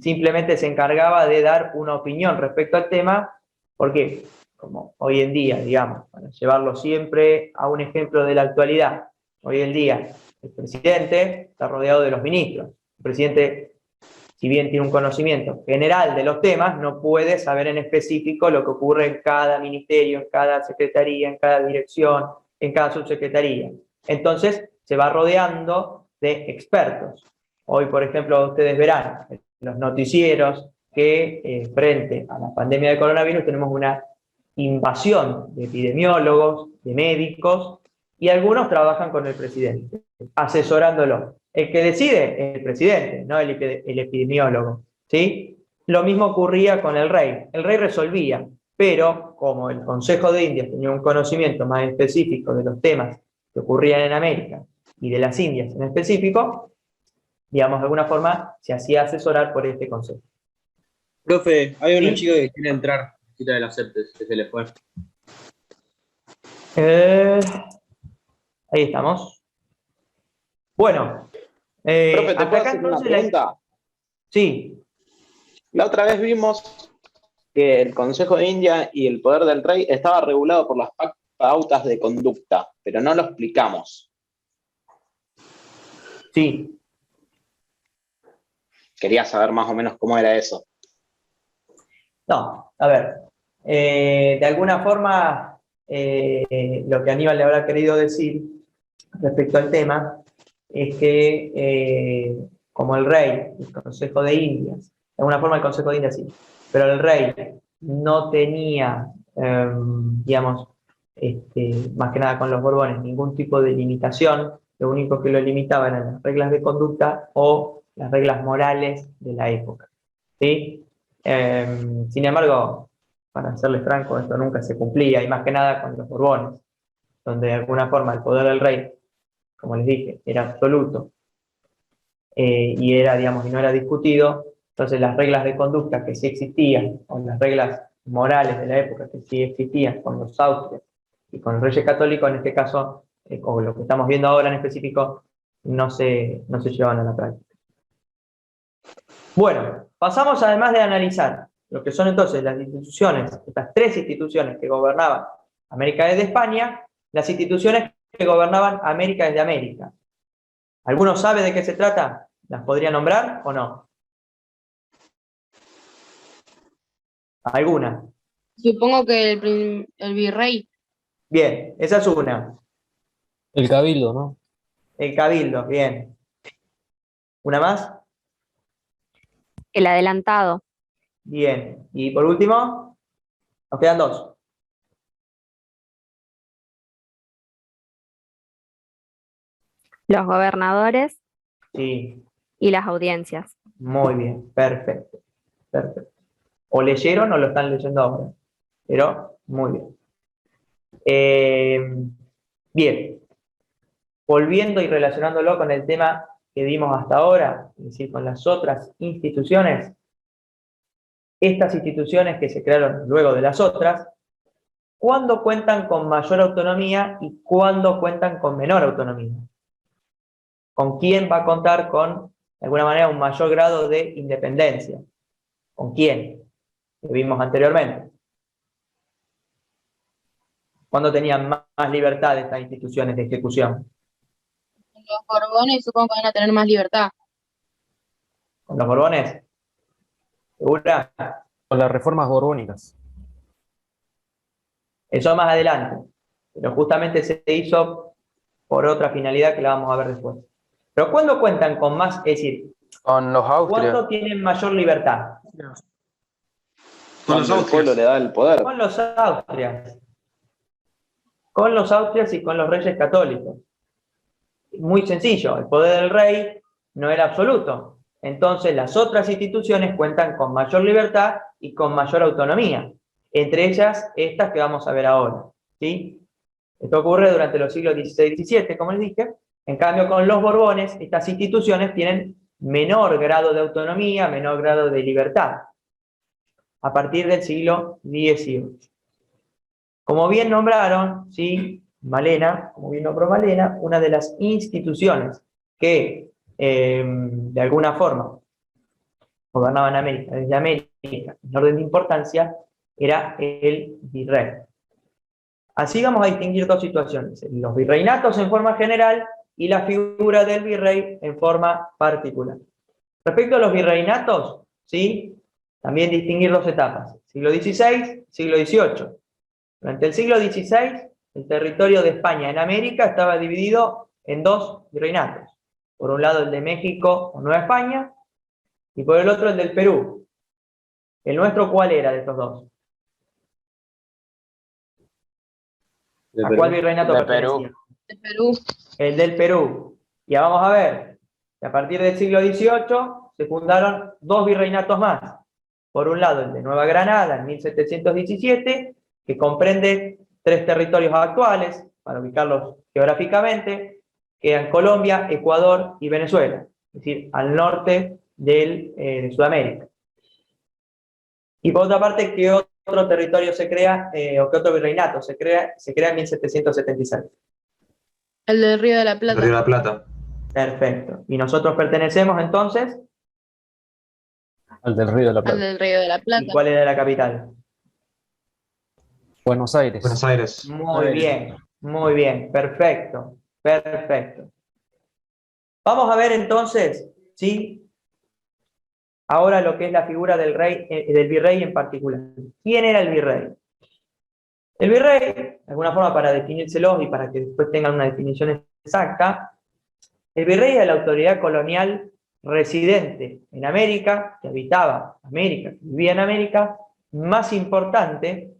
Simplemente se encargaba de dar una opinión respecto al tema, porque como hoy en día, digamos, para llevarlo siempre a un ejemplo de la actualidad, hoy en día el presidente está rodeado de los ministros. El presidente, si bien tiene un conocimiento general de los temas, no puede saber en específico lo que ocurre en cada ministerio, en cada secretaría, en cada dirección, en cada subsecretaría. Entonces, se va rodeando de expertos. Hoy, por ejemplo, ustedes verán en los noticieros que frente a la pandemia de coronavirus tenemos una invasión de epidemiólogos, de médicos, y algunos trabajan con el presidente, asesorándolo. El que decide es el presidente, no el epidemiólogo, ¿sí? Lo mismo ocurría con el rey. El rey resolvía, pero como el Consejo de Indias tenía un conocimiento más específico de los temas que ocurrían en América y de las Indias en específico, digamos, de alguna forma se hacía asesorar por este consejo. Profe, hay una chica que quiere entrar, quita de las CEPTES, que se le fue. Ahí estamos. Bueno. Profe, ¿te puedo hacer una pregunta? Sí. La otra vez vimos que el Consejo de India y el poder del rey estaba regulado por las pautas de conducta, pero no lo explicamos. Sí. Quería saber más o menos cómo era eso. No, a ver. De alguna forma, lo que Aníbal le habrá querido decir respecto al tema es que, como el rey, el Consejo de Indias, de alguna forma el Consejo de Indias sí, pero el rey no tenía, digamos, más que nada con los Borbones, ningún tipo de limitación, lo único que lo limitaba eran las reglas de conducta o las reglas morales de la época, ¿sí? Sin embargo, para serles franco, esto nunca se cumplía, y más que nada con los Borbones, donde de alguna forma el poder del rey, como les dije, era absoluto, y era, digamos, y no era discutido. Entonces las reglas de conducta que sí existían, o las reglas morales de la época que sí existían con los Austrias y con los reyes católicos, en este caso, o lo que estamos viendo ahora en específico, no se llevan a la práctica. Bueno, pasamos además de analizar lo que son entonces las instituciones, estas tres instituciones que gobernaban América desde España, las instituciones que gobernaban América desde América. ¿Alguno sabe de qué se trata? ¿Las podría nombrar o no? ¿Alguna? Supongo que el virrey. Bien, esa es una. El cabildo, ¿no? El cabildo, bien. ¿Una más? El adelantado. Bien. Y por último, nos quedan dos. Los gobernadores Sí, y las audiencias. muy bien, perfecto. Perfecto. O leyeron o lo están leyendo ahora. Pero, muy bien. Bien. Volviendo y relacionándolo con el tema que vimos hasta ahora, es decir, con las otras instituciones, estas instituciones que se crearon luego de las otras, ¿cuándo cuentan con mayor autonomía y cuándo cuentan con menor autonomía? ¿Con quién va a contar con, de alguna manera, un mayor grado de independencia? ¿Con quién? Lo vimos anteriormente. ¿Cuándo tenían más libertad estas instituciones de ejecución? Los Borbones supongo que van a tener más libertad. ¿Con los Borbones? ¿Segura? Con las reformas borbónicas. Eso más adelante. Pero justamente se hizo por otra finalidad que la vamos a ver después. Pero ¿cuándo cuentan con más? Es decir, Con los Austrias. ¿cuándo tienen mayor libertad? Con los Austrias. El pueblo le da el poder. Con los Austrias. Con los Austrias y con los reyes católicos. Muy sencillo, el poder del rey no era absoluto. Entonces las otras instituciones cuentan con mayor libertad y con mayor autonomía. Entre ellas, estas que vamos a ver ahora, ¿sí? Esto ocurre durante los siglos XVI y XVII, como les dije. En cambio, con los Borbones, estas instituciones tienen menor grado de autonomía, menor grado de libertad, a partir del siglo XVIII. Como bien nombraron, ¿sí? Malena, como bien nombró Malena, una de las instituciones que, de alguna forma, gobernaban América, desde América, en orden de importancia, era el virrey. Así vamos a distinguir dos situaciones, los virreinatos en forma general y la figura del virrey en forma particular. Respecto a los virreinatos, ¿sí? También distinguir dos etapas, siglo XVI, siglo XVIII. Durante el siglo XVI, el territorio de España en América estaba dividido en dos virreinatos. Por un lado el de México o Nueva España, y por el otro el del Perú. ¿El nuestro cuál era de estos dos? ¿A cuál virreinato pertenecía? De Perú. El del Perú. Ya vamos a ver que a partir del siglo XVIII se fundaron dos virreinatos más. Por un lado el de Nueva Granada en 1717, que comprende tres territorios actuales, para ubicarlos geográficamente, que eran Colombia, Ecuador y Venezuela, es decir, al norte de Sudamérica. Y por otra parte, ¿qué otro territorio se crea, o qué otro virreinato se crea en 1776? El del Río de la Plata. Río de la Plata. Perfecto. ¿Y nosotros pertenecemos entonces? Al del Río de la Al Plata. del Río de la Plata. ¿Y cuál era la capital? Buenos Aires. Buenos Aires. Muy bien, perfecto, perfecto. Vamos a ver entonces, ¿sí? Ahora lo que es la figura del rey, del virrey en particular. ¿Quién era el virrey? El virrey, de alguna forma para definírselo y para que después tengan una definición exacta, el virrey era la autoridad colonial residente en América, que habitaba América, que vivía en América, más importante,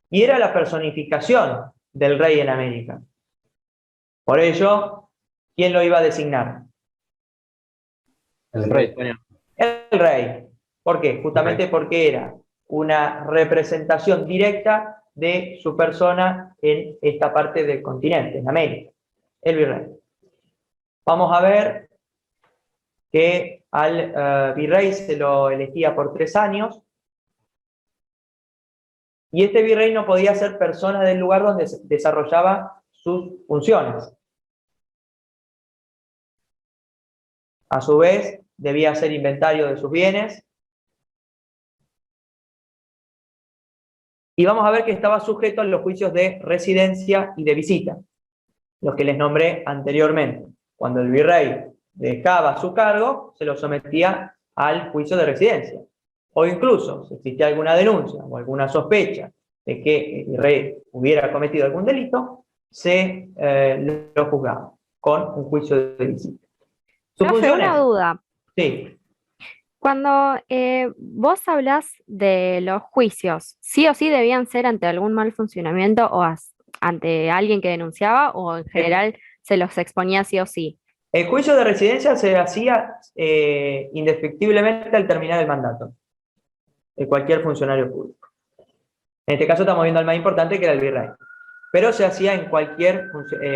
y era la personificación del rey en América. Por ello, ¿quién lo iba a designar? El rey. El rey. ¿Por qué? Justamente porque era una representación directa de su persona en esta parte del continente, en América, el virrey. Vamos a ver que al virrey se lo elegía por 3 años, y este virrey no podía ser persona del lugar donde desarrollaba sus funciones. A su vez, debía hacer inventario de sus bienes. Y vamos a ver que estaba sujeto a los juicios de residencia y de visita, los que les nombré anteriormente. Cuando el virrey dejaba su cargo, se lo sometía al juicio de residencia. O incluso, si existía alguna denuncia o alguna sospecha de que el virrey hubiera cometido algún delito, se lo juzgaba con un juicio de visita. Profe, una duda. Sí. Cuando vos hablás de los juicios, ¿sí o sí debían ser ante algún mal funcionamiento o ante alguien que denunciaba, o en general se los exponía sí o sí? El juicio de residencia se hacía indefectiblemente al terminar el mandato de cualquier funcionario público. En este caso estamos viendo al más importante, que era el virrey. Pero se hacía en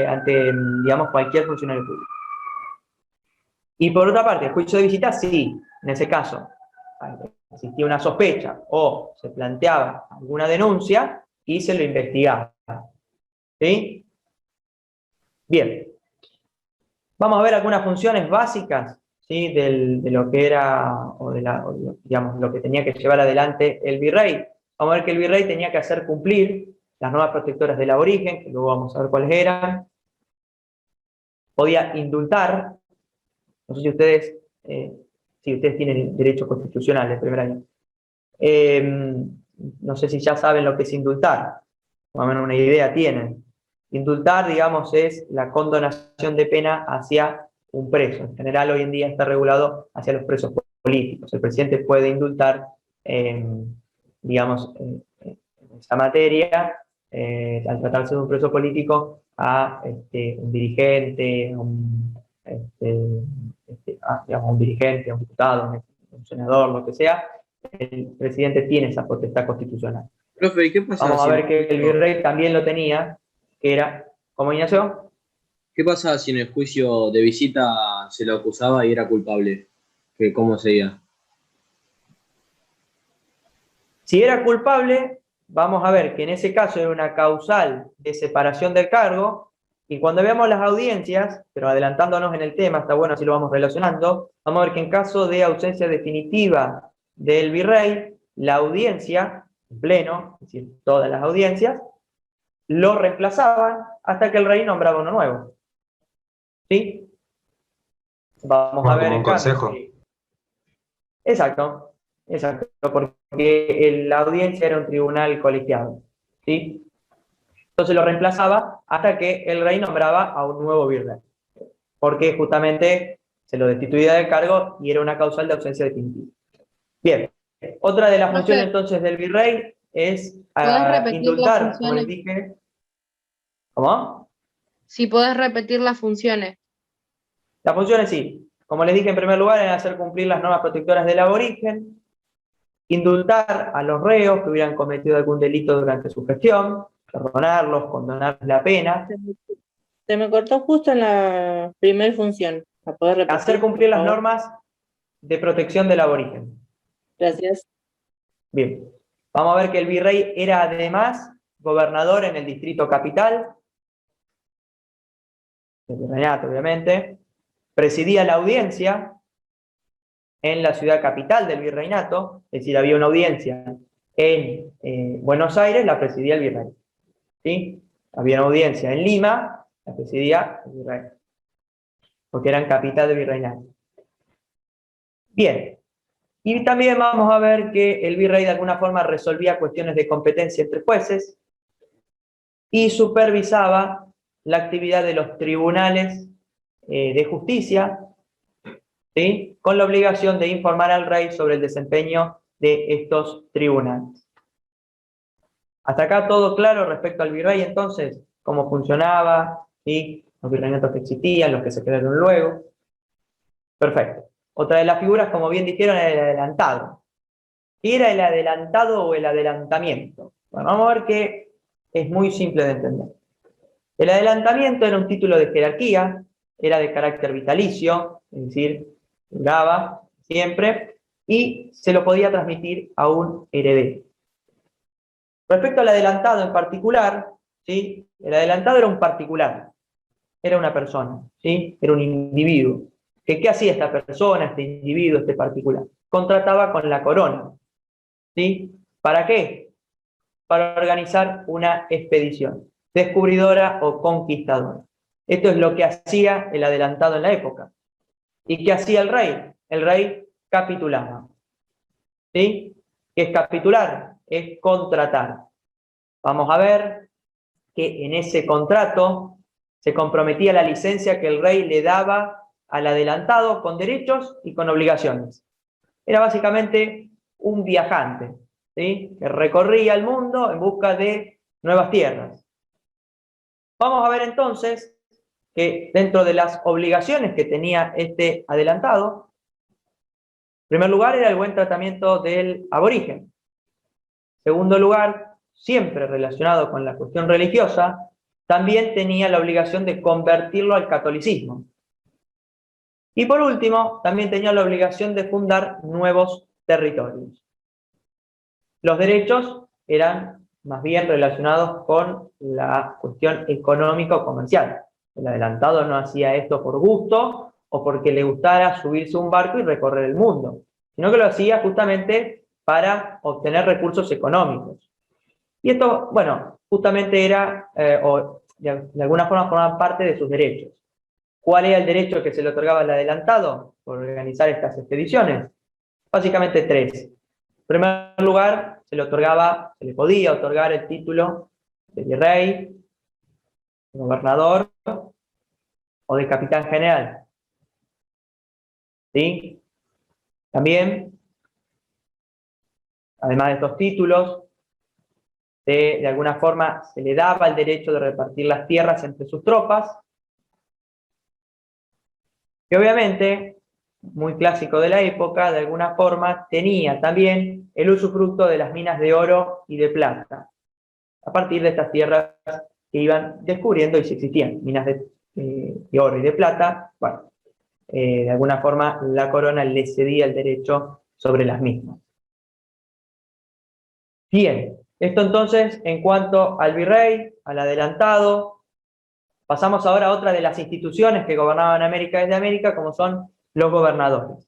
ante, digamos, cualquier funcionario público. Y por otra parte, el juicio de visita, sí, en ese caso existía una sospecha o se planteaba alguna denuncia y se lo investigaba. ¿Sí? Bien. Vamos a ver algunas funciones básicas, ¿sí?, de lo que era, digamos, lo que tenía que llevar adelante el virrey. Vamos a ver que el virrey tenía que hacer cumplir las normas protectoras del aborigen, que luego vamos a ver cuáles eran. Podía indultar. No sé si ustedes, tienen derecho constitucional del primer año. No sé si ya saben lo que es indultar. Más o menos una idea tienen. Indultar, digamos, es la condonación de pena hacia un preso. En general, hoy en día está regulado hacia los presos políticos. El presidente puede indultar, digamos, en esa materia, al tratarse de un preso político, a un dirigente, digamos, un dirigente, un diputado, un senador, lo que sea. El presidente tiene esa potestad constitucional. Profe, ¿y qué pasa? Vamos a ver que el virrey también lo tenía, que era, ¿cómo, Ignacio? ¿Qué pasa si en el juicio de visita se lo acusaba y era culpable? ¿Cómo sería? Si era culpable, vamos a ver que en ese caso era una causal de separación del cargo, y cuando veamos las audiencias, pero adelantándonos en el tema, está bueno así lo vamos relacionando, vamos a ver que en caso de ausencia definitiva del virrey, la audiencia, en pleno, es decir, todas las audiencias, lo reemplazaban hasta que el rey nombraba uno nuevo. ¿Sí? Vamos a ver como en un consejo. Exacto, porque la audiencia era un tribunal colegiado. ¿Sí? Entonces lo reemplazaba hasta que el rey nombraba a un nuevo virrey, porque justamente se lo destituía del cargo y era una causal de ausencia definitiva. Bien, otra de las funciones entonces del virrey es indultar, como les dije. ¿Cómo? Si podés repetir las funciones. Las funciones sí. Como les dije, en primer lugar, era hacer cumplir las normas protectoras del aborigen, indultar a los reos que hubieran cometido algún delito durante su gestión, perdonarlos, condonarles la pena. Se me cortó justo en la primera función. ¿La podés repetir, hacer cumplir por las favor? normas de protección del aborigen. Gracias. Bien. Vamos a ver que el virrey era además gobernador en el distrito capital, el virreinato obviamente, presidía la audiencia en la ciudad capital del virreinato, es decir, había una audiencia en Buenos Aires, la presidía el virrey. ¿Sí? Había una audiencia en Lima, la presidía el virrey, porque eran capital del virreinato. Bien, y también vamos a ver que el virrey de alguna forma resolvía cuestiones de competencia entre jueces y supervisaba la actividad de los tribunales de justicia ¿sí? Con la obligación de informar al rey sobre el desempeño de estos tribunales. Hasta acá todo claro respecto al virrey, entonces, cómo funcionaba, ¿sí? Los virreinatos que existían, los que se crearon luego. Perfecto. Otra de las figuras, como bien dijeron, era el adelantado. ¿Qué era el adelantado o el adelantamiento? Bueno, vamos a ver que es muy simple de entender. El adelantamiento era un título de jerarquía, era de carácter vitalicio, es decir, duraba siempre, y se lo podía transmitir a un heredero. Respecto al adelantado en particular, ¿sí? El adelantado era un particular, era una persona, ¿sí? Era un individuo. ¿Qué hacía esta persona, este individuo, este particular? Contrataba con la corona, ¿sí? ¿Para qué? Para organizar una expedición descubridora o conquistadora. Esto es lo que hacía el adelantado en la época. ¿Y qué hacía el rey? El rey capitulaba. ¿Sí? ¿Qué es capitular? Es contratar. Vamos a ver que en ese contrato se comprometía la licencia que el rey le daba al adelantado con derechos y con obligaciones. Era básicamente un viajante, ¿sí? Que recorría el mundo en busca de nuevas tierras. Vamos a ver entonces que dentro de las obligaciones que tenía este adelantado, en primer lugar era el buen tratamiento del aborigen. En segundo lugar, siempre relacionado con la cuestión religiosa, también tenía la obligación de convertirlo al catolicismo. Y por último, también tenía la obligación de fundar nuevos territorios. Los derechos eran más bien relacionados con la cuestión económico-comercial. El adelantado no hacía esto por gusto o porque le gustara subirse a un barco y recorrer el mundo, sino que lo hacía justamente para obtener recursos económicos. Y esto, bueno, justamente era, o de alguna forma formaba parte de sus derechos. ¿Cuál era el derecho que se le otorgaba al adelantado por organizar estas expediciones? Básicamente tres. En primer lugar, se le podía otorgar el título de virrey, de gobernador o de capitán general. ¿Sí? También, además de estos títulos, de alguna forma se le daba el derecho de repartir las tierras entre sus tropas, que obviamente, muy clásico de la época, de alguna forma tenía también el usufructo de las minas de oro y de plata, a partir de estas tierras que iban descubriendo y si existían minas de oro y de plata, bueno, de alguna forma la corona le cedía el derecho sobre las mismas. Bien, esto entonces en cuanto al virrey, al adelantado. Pasamos ahora a otra de las instituciones que gobernaban América desde América, como son los gobernadores.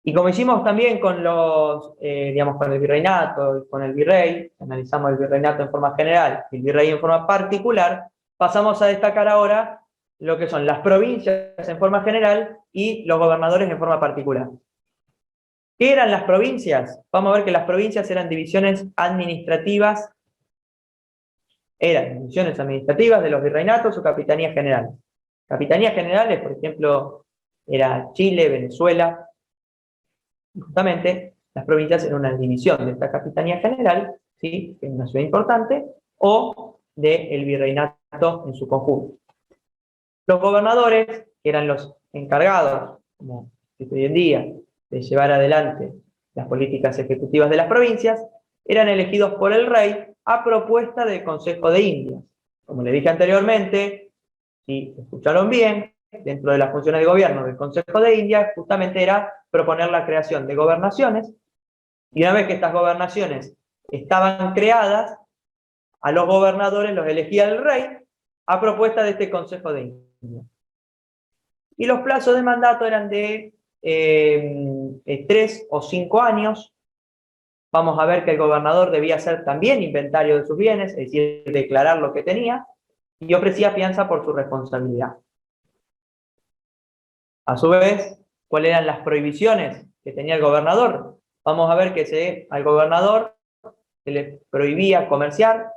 Y como hicimos también con los, digamos, con el virreinato y con el virrey, analizamos el virreinato en forma general y el virrey en forma particular, pasamos a destacar ahora lo que son las provincias en forma general y los gobernadores en forma particular. ¿Qué eran las provincias? Vamos a ver que las provincias eran divisiones administrativas de los virreinatos o capitanías generales. Capitanías generales, por ejemplo, era Chile, Venezuela. Y justamente las provincias eran una división de esta capitanía general, ¿sí? Que es una ciudad importante, o del virreinato en su conjunto. Los gobernadores, que eran los encargados, como hoy en día, de llevar adelante las políticas ejecutivas de las provincias, eran elegidos por el rey a propuesta del Consejo de Indias. Como le dije anteriormente, si escucharon bien, dentro de las funciones de gobierno del Consejo de Indias, justamente era proponer la creación de gobernaciones, y una vez que estas gobernaciones estaban creadas, a los gobernadores los elegía el rey a propuesta de este Consejo de Indias. Y los plazos de mandato eran de 3 o 5 años. Vamos a ver que el gobernador debía hacer también inventario de sus bienes, es decir, declarar lo que tenía, y ofrecía fianza por su responsabilidad. A su vez, ¿cuáles eran las prohibiciones que tenía el gobernador? Vamos a ver que al gobernador se le prohibía comerciar,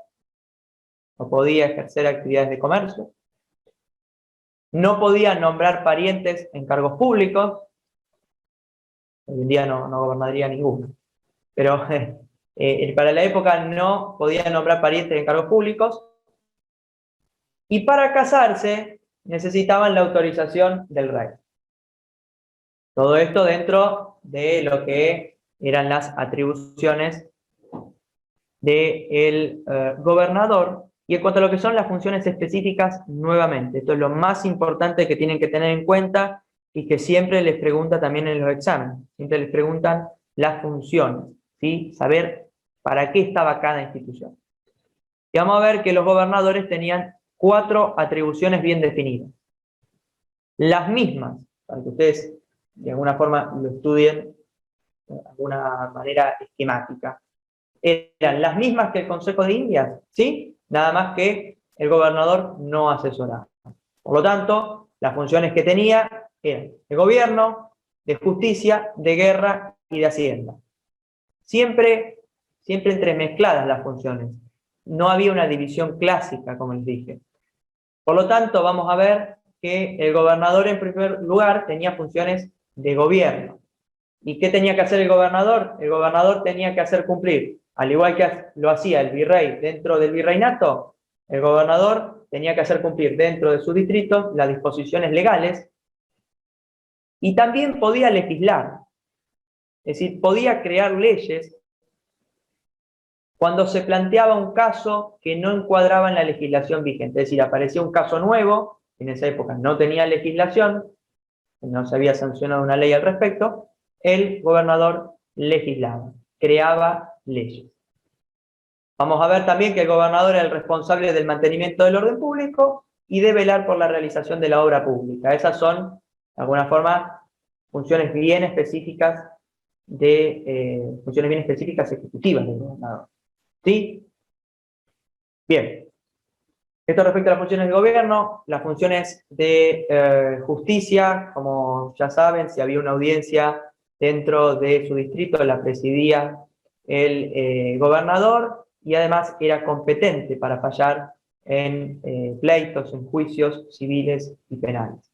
no podía ejercer actividades de comercio. no podían nombrar parientes en cargos públicos. Hoy en día no gobernaría ninguno. Pero para la época no podían nombrar parientes en cargos públicos. Y para casarse necesitaban la autorización del rey. Todo esto dentro de lo que eran las atribuciones del gobernador. Y en cuanto a lo que son las funciones específicas, nuevamente, esto es lo más importante que tienen que tener en cuenta y que siempre les pregunta también en los exámenes. Siempre les preguntan las funciones, ¿sí? Saber para qué estaba cada institución. Y vamos a ver que los gobernadores tenían 4 atribuciones bien definidas. Las mismas, para que ustedes de alguna forma lo estudien de alguna manera esquemática, eran las mismas que el Consejo de Indias, ¿sí? Nada más que el gobernador no asesoraba. Por lo tanto, las funciones que tenía eran de gobierno, de justicia, de guerra y de hacienda. Siempre entremezcladas las funciones. No había una división clásica, como les dije. Por lo tanto, vamos a ver que el gobernador, en primer lugar, tenía funciones de gobierno. ¿Y qué tenía que hacer el gobernador? El gobernador tenía que hacer cumplir, al igual que lo hacía el virrey dentro del virreinato, el gobernador tenía que hacer cumplir dentro de su distrito las disposiciones legales y también podía legislar. Es decir, podía crear leyes cuando se planteaba un caso que no encuadraba en la legislación vigente. Es decir, aparecía un caso nuevo, en esa época no tenía legislación, no se había sancionado una ley al respecto, el gobernador legislaba, creaba leyes. Vamos a ver también que el gobernador era el responsable del mantenimiento del orden público y de velar por la realización de la obra pública. Esas son, de alguna forma, funciones bien específicas ejecutivas del gobernador. ¿Sí? Bien. Esto respecto a las funciones de gobierno, las funciones de justicia, como ya saben, si había una audiencia dentro de su distrito, la presidía el gobernador y además era competente para fallar en pleitos, en juicios civiles y penales.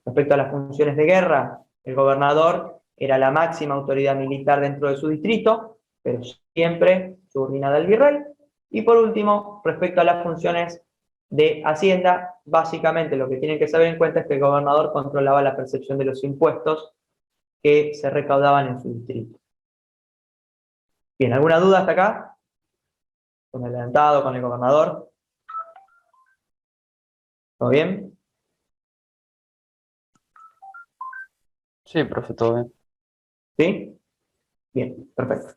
Respecto a las funciones de guerra, el gobernador era la máxima autoridad militar dentro de su distrito, pero siempre subordinada al virrey. Y por último, respecto a las funciones de Hacienda, básicamente lo que tienen que saber en cuenta es que el gobernador controlaba la percepción de los impuestos que se recaudaban en su distrito. Bien, ¿alguna duda hasta acá? Con el adelantado, con el gobernador. ¿Todo bien? Sí, profe, todo bien. ¿Sí? Bien, perfecto.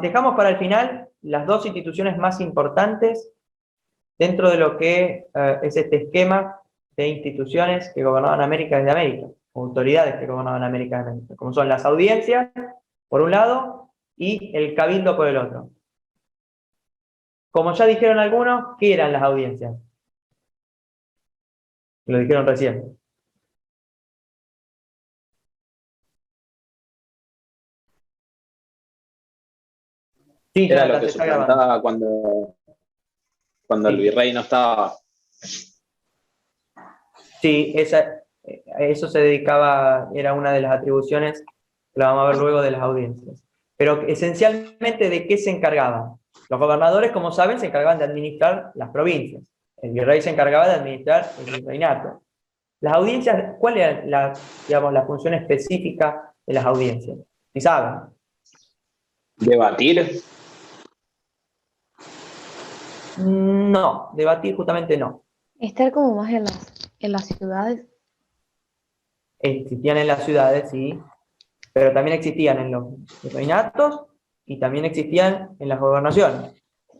Dejamos para el final las 2 instituciones más importantes dentro de lo que es este esquema de instituciones que gobernaban América desde América, o autoridades que gobernaban América desde América, como son las audiencias, por un lado, y el cabildo por el otro. Como ya dijeron algunos, ¿qué eran las audiencias? Lo dijeron recién. Sí, Era ya lo que se está grabando. suplantaba cuando el virrey no estaba. Sí, eso se dedicaba, era una de las atribuciones que la vamos a ver luego de las audiencias. Pero esencialmente, ¿de qué se encargaban? Los gobernadores, como saben, se encargaban de administrar las provincias. El virrey se encargaba de administrar el virreinato. Las audiencias, ¿cuál era la función específica de las audiencias? ¿Sí saben? ¿Debatir? No, debatir justamente no. Estar como más en las ciudades. Existían en las ciudades, sí, pero también existían en los virreinatos y también existían en las gobernaciones.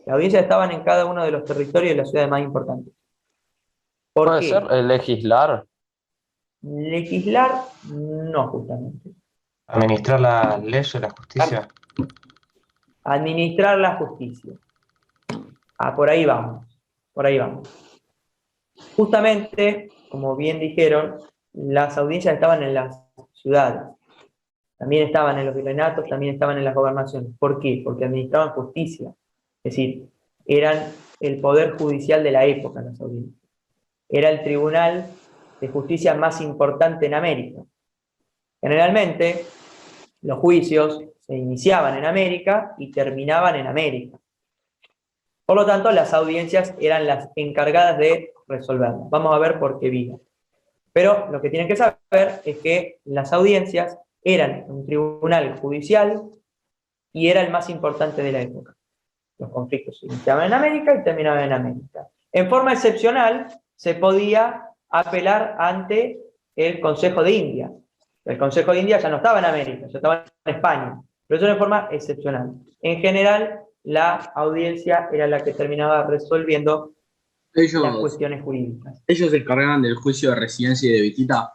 Las audiencias estaban en cada uno de los territorios de las ciudades más importantes. ¿Por ¿Puede qué? ser legislar? Legislar, no, justamente. Administrar la ley y la justicia. Administrar la justicia. Por ahí vamos. Por ahí vamos. Justamente, como bien dijeron, las audiencias estaban en las ciudades. También estaban en los virreinatos, también estaban en las gobernaciones. ¿Por qué? Porque administraban justicia. Es decir, eran el poder judicial de la época las audiencias. era el tribunal de justicia más importante en América. Generalmente, los juicios se iniciaban en América y terminaban en América. Por lo tanto, las audiencias eran las encargadas de resolverlo. Vamos a ver por qué vino. Pero lo que tienen que saber es que las audiencias eran un tribunal judicial y era el más importante de la época. Los conflictos se iniciaban en América y terminaban en América. En forma excepcional, se podía apelar ante el Consejo de India. El Consejo de India ya no estaba en América, ya estaba en España, pero eso de forma excepcional. En general, la audiencia era la que terminaba resolviendo las cuestiones jurídicas. Ellos se encargaban del juicio de residencia y de visita.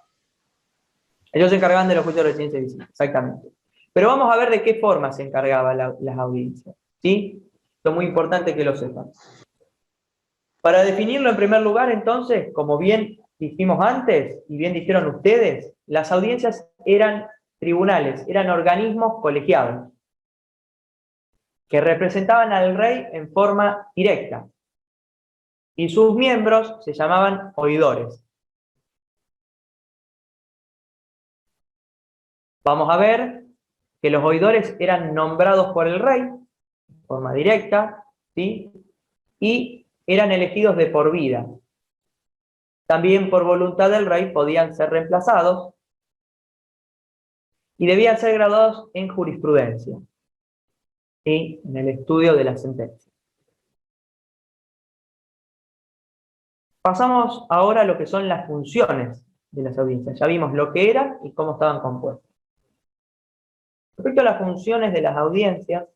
Ellos se encargaban de los juicios de residencia y visita, exactamente. Pero vamos a ver de qué forma se encargaban las audiencias, ¿sí? Esto es muy importante que lo sepan. Para definirlo en primer lugar, entonces, como bien dijimos antes, y bien dijeron ustedes, las audiencias eran tribunales, eran organismos colegiados, que representaban al rey en forma directa, y sus miembros se llamaban oidores. Vamos a ver que los oidores eran nombrados por el rey, de forma directa, ¿sí? Y eran elegidos de por vida. También por voluntad del rey podían ser reemplazados y debían ser graduados en jurisprudencia y en el estudio de la sentencia. Pasamos ahora a lo que son las funciones de las audiencias. Ya vimos lo que eran y cómo estaban compuestas. Respecto a las funciones de las audiencias,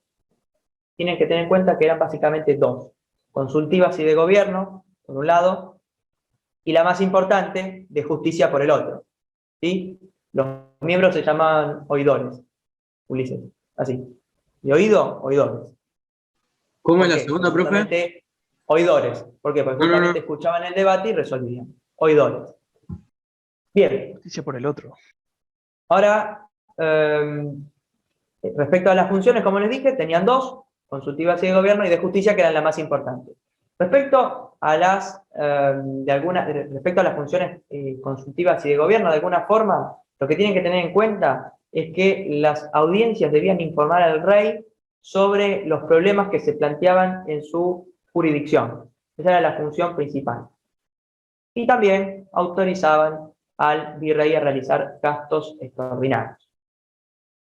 tienen que tener en cuenta que eran básicamente dos: consultivas y de gobierno, por un lado, y la más importante, de justicia por el otro. ¿Sí? Los miembros se llamaban oidores. Ulises, así. ¿De oído? Oidores. ¿Cómo es la segunda, profe? Oidores. ¿Por qué? Porque justamente escuchaban el debate y resolvían. Oidores. Bien. Justicia por el otro. Ahora, respecto a las funciones, como les dije, tenían dos: consultivas y de gobierno, y de justicia, que eran las más importantes. Respecto a las funciones consultivas y de gobierno, de alguna forma, lo que tienen que tener en cuenta es que las audiencias debían informar al rey sobre los problemas que se planteaban en su jurisdicción. Esa era la función principal. Y también autorizaban al virrey a realizar gastos extraordinarios,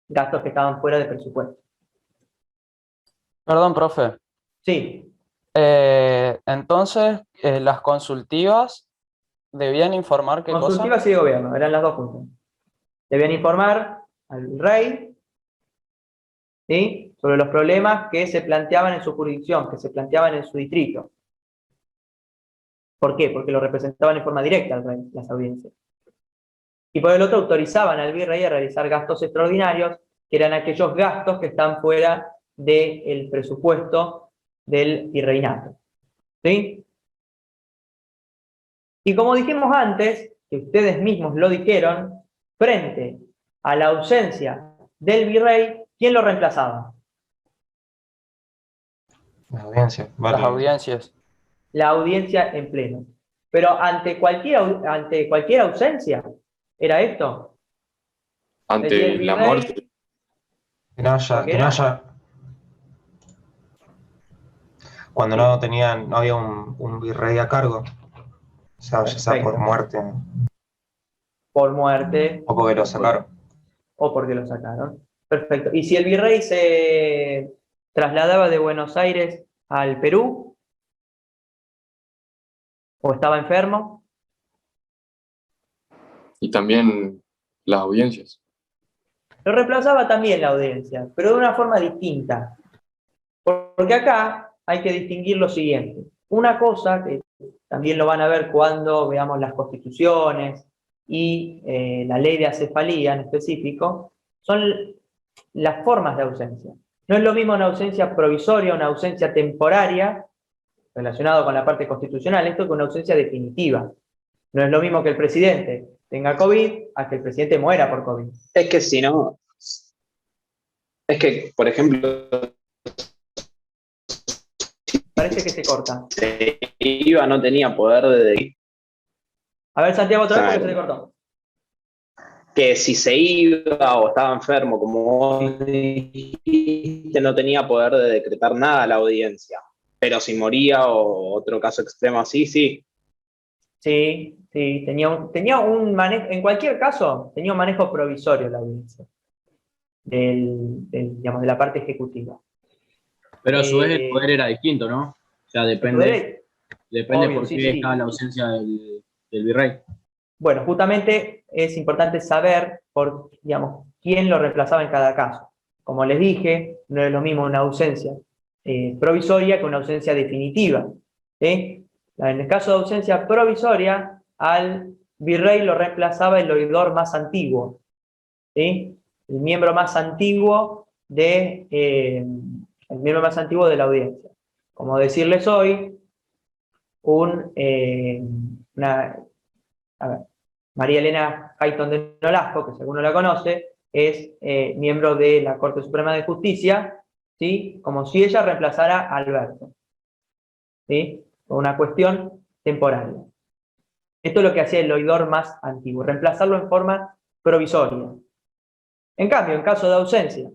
gastos que estaban fuera de presupuesto. Perdón, profe. Sí. Entonces, las consultivas debían informar qué cosa. Consultivas y de gobierno, eran las dos funciones. Debían informar al rey, ¿sí?, sobre los problemas que se planteaban en su jurisdicción, que se planteaban en su distrito. ¿Por qué? Porque lo representaban en forma directa al rey, las audiencias. Y por el otro, autorizaban al virrey a realizar gastos extraordinarios, que eran aquellos gastos que están fuera del presupuesto del virreinato. ¿Sí? Y como dijimos antes, que ustedes mismos lo dijeron, frente a la ausencia del virrey, ¿quién lo reemplazaba? La audiencia. Las audiencias. La audiencia en pleno. Pero ante cualquier ausencia, ¿era esto? Ante la muerte. Que no haya. Cuando no había un virrey a cargo, o sea, ya sea por muerte. Por muerte. O porque lo sacaron. O porque lo sacaron. Perfecto. ¿Y si el virrey se trasladaba de Buenos Aires al Perú? ¿O estaba enfermo? Y también las audiencias. Lo reemplazaba también la audiencia, pero de una forma distinta. Porque acá hay que distinguir lo siguiente. Una cosa, que también lo van a ver cuando veamos las constituciones y la ley de acefalía en específico, son las formas de ausencia. No es lo mismo una ausencia provisoria, una ausencia temporaria, relacionado con la parte constitucional, esto que una ausencia definitiva. No es lo mismo que el presidente tenga COVID a que el presidente muera por COVID. Es que si no, es que, por ejemplo, parece que se corta. Se iba, no tenía poder de A ver, Santiago, otra vez porque Claro. se le cortó. Que si se iba o estaba enfermo, como vos dijiste, no tenía poder de decretar nada a la audiencia. Pero si moría o otro caso extremo así, sí. Sí, tenía un manejo, en cualquier caso, tenía un manejo provisorio la audiencia, digamos, de la parte ejecutiva. Pero a su vez el Eh, poder era distinto, ¿no? O sea, el depende obvio, por sí, qué sí. estaba la ausencia del virrey. Bueno, justamente es importante saber digamos, quién lo reemplazaba en cada caso. Como les dije, no es lo mismo una ausencia provisoria que una ausencia definitiva. ¿Sí? En el caso de ausencia provisoria, al virrey lo reemplazaba el oidor más antiguo, ¿sí? El miembro más antiguo el miembro más antiguo de la audiencia. Como decirles hoy, a ver, María Elena Hayton de Nolasco, que si alguno la conoce, es miembro de la Corte Suprema de Justicia, ¿sí? Como si ella reemplazara a Alberto, ¿sí? Por una cuestión temporal. Esto es lo que hacía el oidor más antiguo, reemplazarlo en forma provisoria. En cambio, en caso de ausencia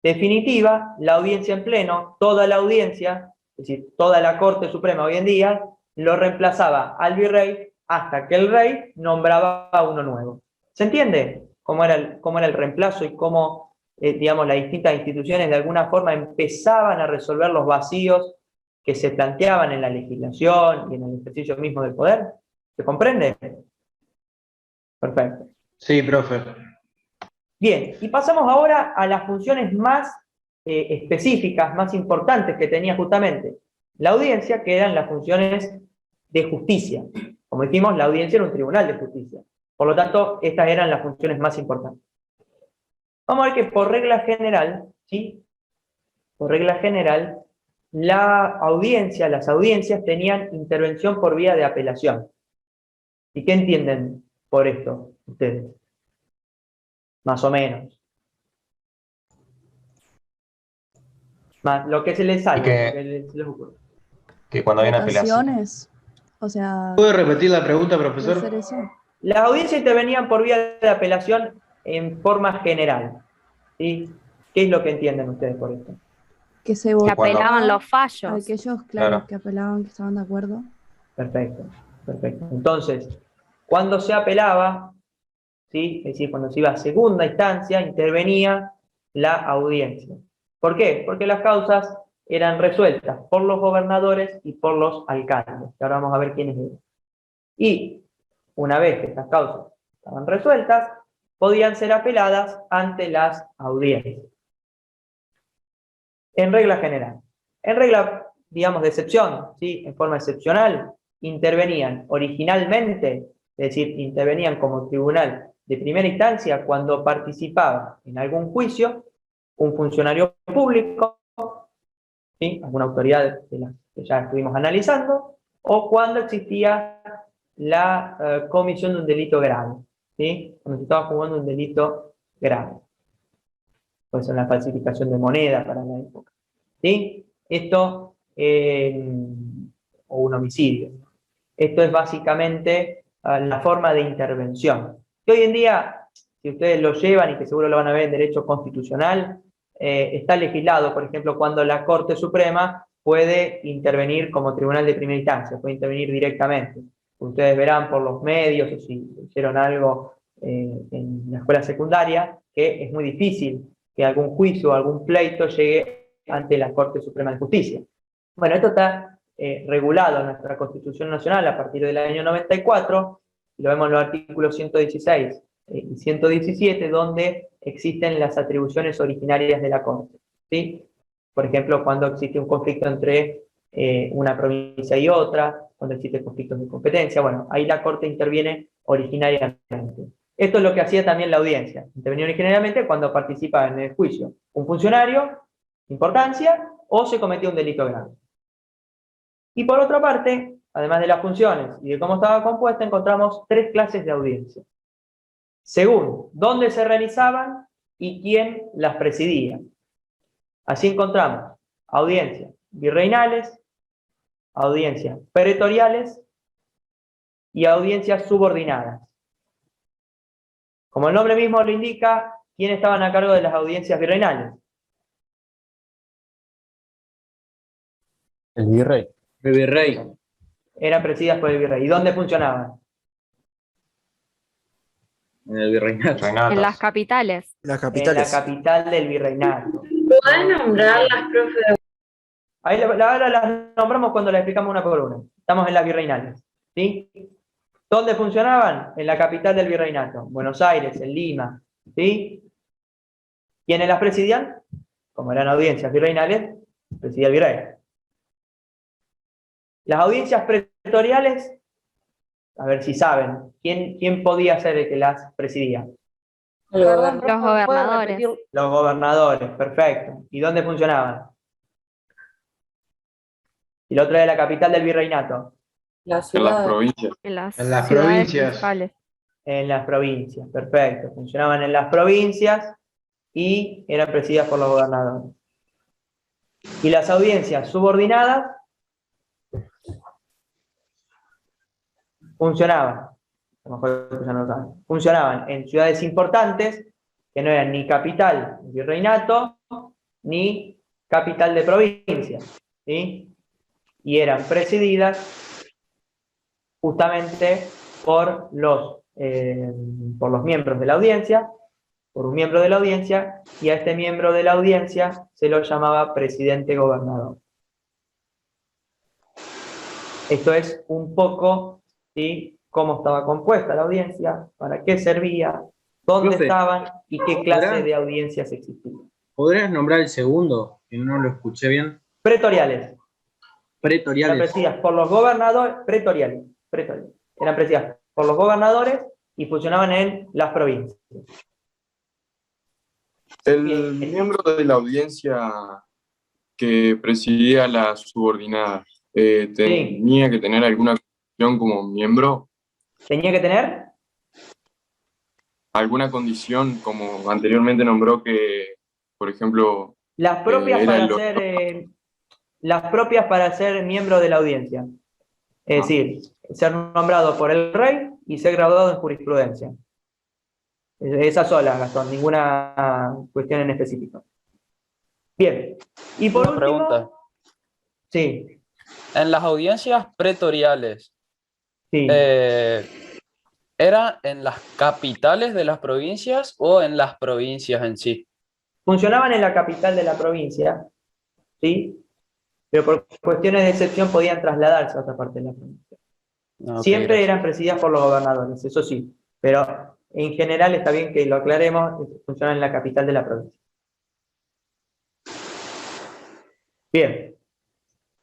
definitiva, la audiencia en pleno, toda la audiencia, es decir, toda la Corte Suprema hoy en día, lo reemplazaba al virrey hasta que el rey nombraba a uno nuevo. ¿Se entiende cómo era el reemplazo y cómo, digamos, las distintas instituciones de alguna forma empezaban a resolver los vacíos que se planteaban en la legislación y en el ejercicio mismo del poder? ¿Se comprende? Perfecto. Sí, profe. Bien, y pasamos ahora a las funciones más específicas, más importantes que tenía justamente la audiencia, que eran las funciones de justicia. Como dijimos, la audiencia era un tribunal de justicia. Por lo tanto, estas eran las funciones más importantes. Vamos a ver que por regla general, ¿sí? Por regla general, las audiencias tenían intervención por vía de apelación. ¿Y qué entienden por esto ustedes? Más o menos. Más lo que se les salga, lo que se les ocurre. Que cuando hay una apelación. Votaciones. O sea, ¿Puede repetir la pregunta, ¿puede profesor? ser eso? Las audiencias intervenían por vía de apelación en forma general, ¿sí? ¿Qué es lo que entienden ustedes por esto? Que se Que votaba apelaban los fallos. a aquellos, Claro. que apelaban, que estaban de acuerdo. Perfecto, perfecto. Entonces, cuando se apelaba, ¿sí? Es decir, cuando se iba a segunda instancia, intervenía la audiencia. ¿Por qué? Porque las causas eran resueltas por los gobernadores y por los alcaldes, que ahora vamos a ver quiénes eran. Y una vez que estas causas estaban resueltas, podían ser apeladas ante las audiencias. En regla general. En regla, digamos, de excepción, ¿sí? En forma excepcional, intervenían originalmente, es decir, intervenían como tribunal de primera instancia cuando participaba en algún juicio un funcionario público, ¿sí? Alguna autoridad de las que ya estuvimos analizando, o cuando existía la comisión de un delito grave, ¿sí? Cuando se estaba jugando un delito grave. Puede ser la falsificación de moneda para la época, ¿sí? Esto, o un homicidio. Esto es básicamente la forma de intervención. Que hoy en día, si ustedes lo llevan y que seguro lo van a ver en derecho constitucional, está legislado, por ejemplo, cuando la Corte Suprema puede intervenir como tribunal de primera instancia, puede intervenir directamente. Ustedes verán por los medios, o si hicieron algo en la escuela secundaria, que es muy difícil que algún juicio o algún pleito llegue ante la Corte Suprema de Justicia. Bueno, esto está regulado en nuestra Constitución Nacional a partir del año 94, lo vemos en los artículos 116 y 117, donde existen las atribuciones originarias de la Corte, ¿sí? Por ejemplo, cuando existe un conflicto entre una provincia y otra, cuando existen conflictos de competencia, bueno, ahí la Corte interviene originariamente. Esto es lo que hacía también la audiencia, intervenía originariamente cuando participaba en el juicio un funcionario, importancia, o se cometía un delito grave. Y por otra parte, además de las funciones y de cómo estaba compuesta, encontramos tres clases de audiencia, según dónde se realizaban y quién las presidía. Así encontramos audiencias virreinales, audiencias pretoriales y audiencias subordinadas. Como el nombre mismo lo indica, ¿quiénes estaban a cargo de las audiencias virreinales? El virrey. El virrey. Eran presididas por el virrey. ¿Y dónde funcionaban? En el virreinato. En las capitales. Las En la capitales. capital del virreinato. ¿Pueden nombrar las profe de... Ahí ahora las nombramos cuando las explicamos una por una. Estamos en las virreinales. ¿Sí? ¿Dónde funcionaban? En la capital del virreinato. Buenos Aires, en Lima. ¿Sí? ¿Quiénes las presidían? Como eran audiencias virreinales, presidía el virrey. Las audiencias pretoriales, a ver si saben, ¿quién podía ser el que las presidía? Los gobernadores. Los gobernadores, perfecto. ¿Y dónde funcionaban? Y lo otro de la capital del virreinato. En las provincias. En las ciudades provincias. Principales. En las provincias, perfecto. Funcionaban en las provincias y eran presididas por los gobernadores. Y las audiencias subordinadas funcionaban, a lo mejor ya no lo saben, funcionaban en ciudades importantes que no eran ni capital de virreinato ni capital de provincia, ¿sí? Y eran presididas justamente por los miembros de la audiencia, por un miembro de la audiencia, y a este miembro de la audiencia se lo llamaba presidente gobernador. Esto es un poco, ¿sí?, cómo estaba compuesta la audiencia, para qué servía, dónde Profe, estaban y qué clase ¿podrá? de audiencias existían. ¿Podrías nombrar el segundo? Que no lo escuché bien. Pretoriales. Eran Pretoriales. presididas por los gobernadores, pretoriales. Eran presididas por los gobernadores y funcionaban en las provincias. El miembro de la audiencia que presidía la subordinada, ¿tenía que tener alguna condición como miembro? ¿Tenía que tener? ¿Alguna condición, como anteriormente nombró que, por ejemplo, Las propias, era las propias para ser miembro de la audiencia. Es decir, ser nombrado por el rey y ser graduado en jurisprudencia. Esas solas, Gastón, ninguna cuestión en específico. Bien. Y por Una último, pregunta. sí. En las audiencias pretoriales, Sí. ¿era en las capitales de las provincias o en las provincias en sí? Funcionaban en la capital de la provincia, ¿sí? Pero por cuestiones de excepción podían trasladarse a otra parte de la provincia. Ok, Siempre gracias. eran presididas por los gobernadores, eso sí, pero en general está bien que lo aclaremos, funcionan en la capital de la provincia. Bien,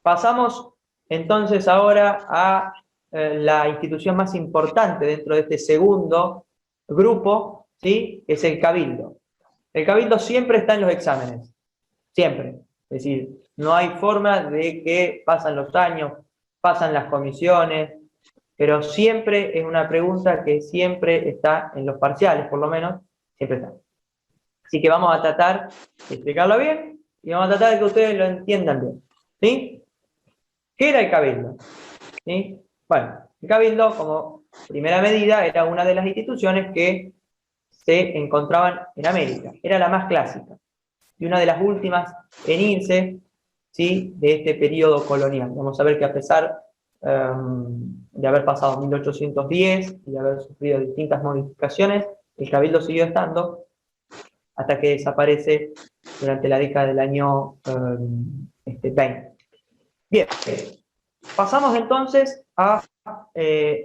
pasamos entonces ahora a la institución más importante dentro de este segundo grupo, ¿sí?, que es el cabildo. El cabildo siempre está en los exámenes, siempre. Es decir, no hay forma de que pasan los años, pasan las comisiones, pero siempre es una pregunta que siempre está en los parciales, por lo menos, siempre está. Así que vamos a tratar de explicarlo bien y vamos a tratar de que ustedes lo entiendan bien. ¿Sí? ¿Qué era el cabildo? ¿Sí? Bueno, el cabildo, como primera medida, era una de las instituciones que se encontraban en América. Era la más clásica y una de las últimas en irse, ¿sí?, de este periodo colonial. Vamos a ver que a pesar de haber pasado 1810 y de haber sufrido distintas modificaciones, el cabildo siguió estando hasta que desaparece durante la década del año 20. Bien, pasamos entonces a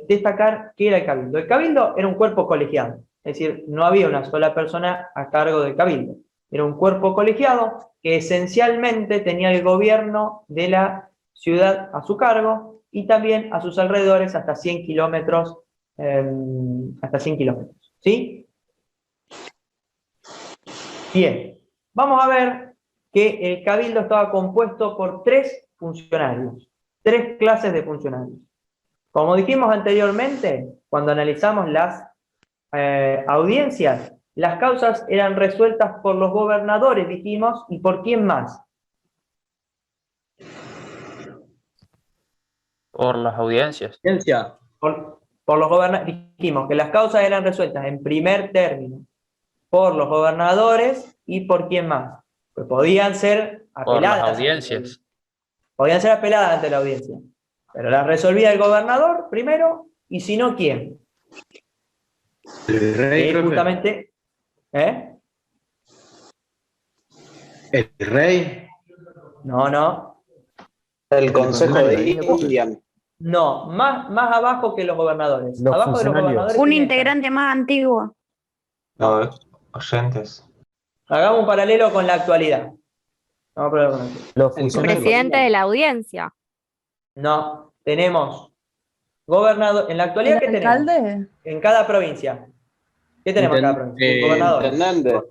destacar qué era el cabildo. El cabildo era un cuerpo colegiado, es decir, no había una sola persona a cargo del cabildo. Era un cuerpo colegiado que esencialmente tenía el gobierno de la ciudad a su cargo y también a sus alrededores hasta 100 kilómetros, ¿sí? Bien, vamos a ver que el cabildo estaba compuesto por tres funcionarios, tres clases de funcionarios. Como dijimos anteriormente, cuando analizamos las audiencias, las causas eran resueltas por los gobernadores, dijimos, ¿y por quién más? Por las audiencias. por los dijimos que las causas eran resueltas en primer término por los gobernadores y por quién más. Pues podían ser Por las apeladas. audiencias. Podían ser apeladas ante la audiencia. Pero las resolvía el gobernador primero, y si no, ¿quién? El rey, profe. Justamente, ¿eh? El rey. No. El Consejo de India. No, más abajo que los gobernadores. Los Abajo de los funcionarios. gobernadores. Un ¿quién está? integrante más antiguo. Los oyentes. Hagamos un paralelo con la actualidad. Vamos a probar con esto. Los El funcionarios. presidente de la audiencia. No, tenemos gobernador. En la actualidad, ¿qué ¿El tenemos? alcalde? En cada provincia. ¿Qué tenemos en cada provincia? Un gobernador. Intendente.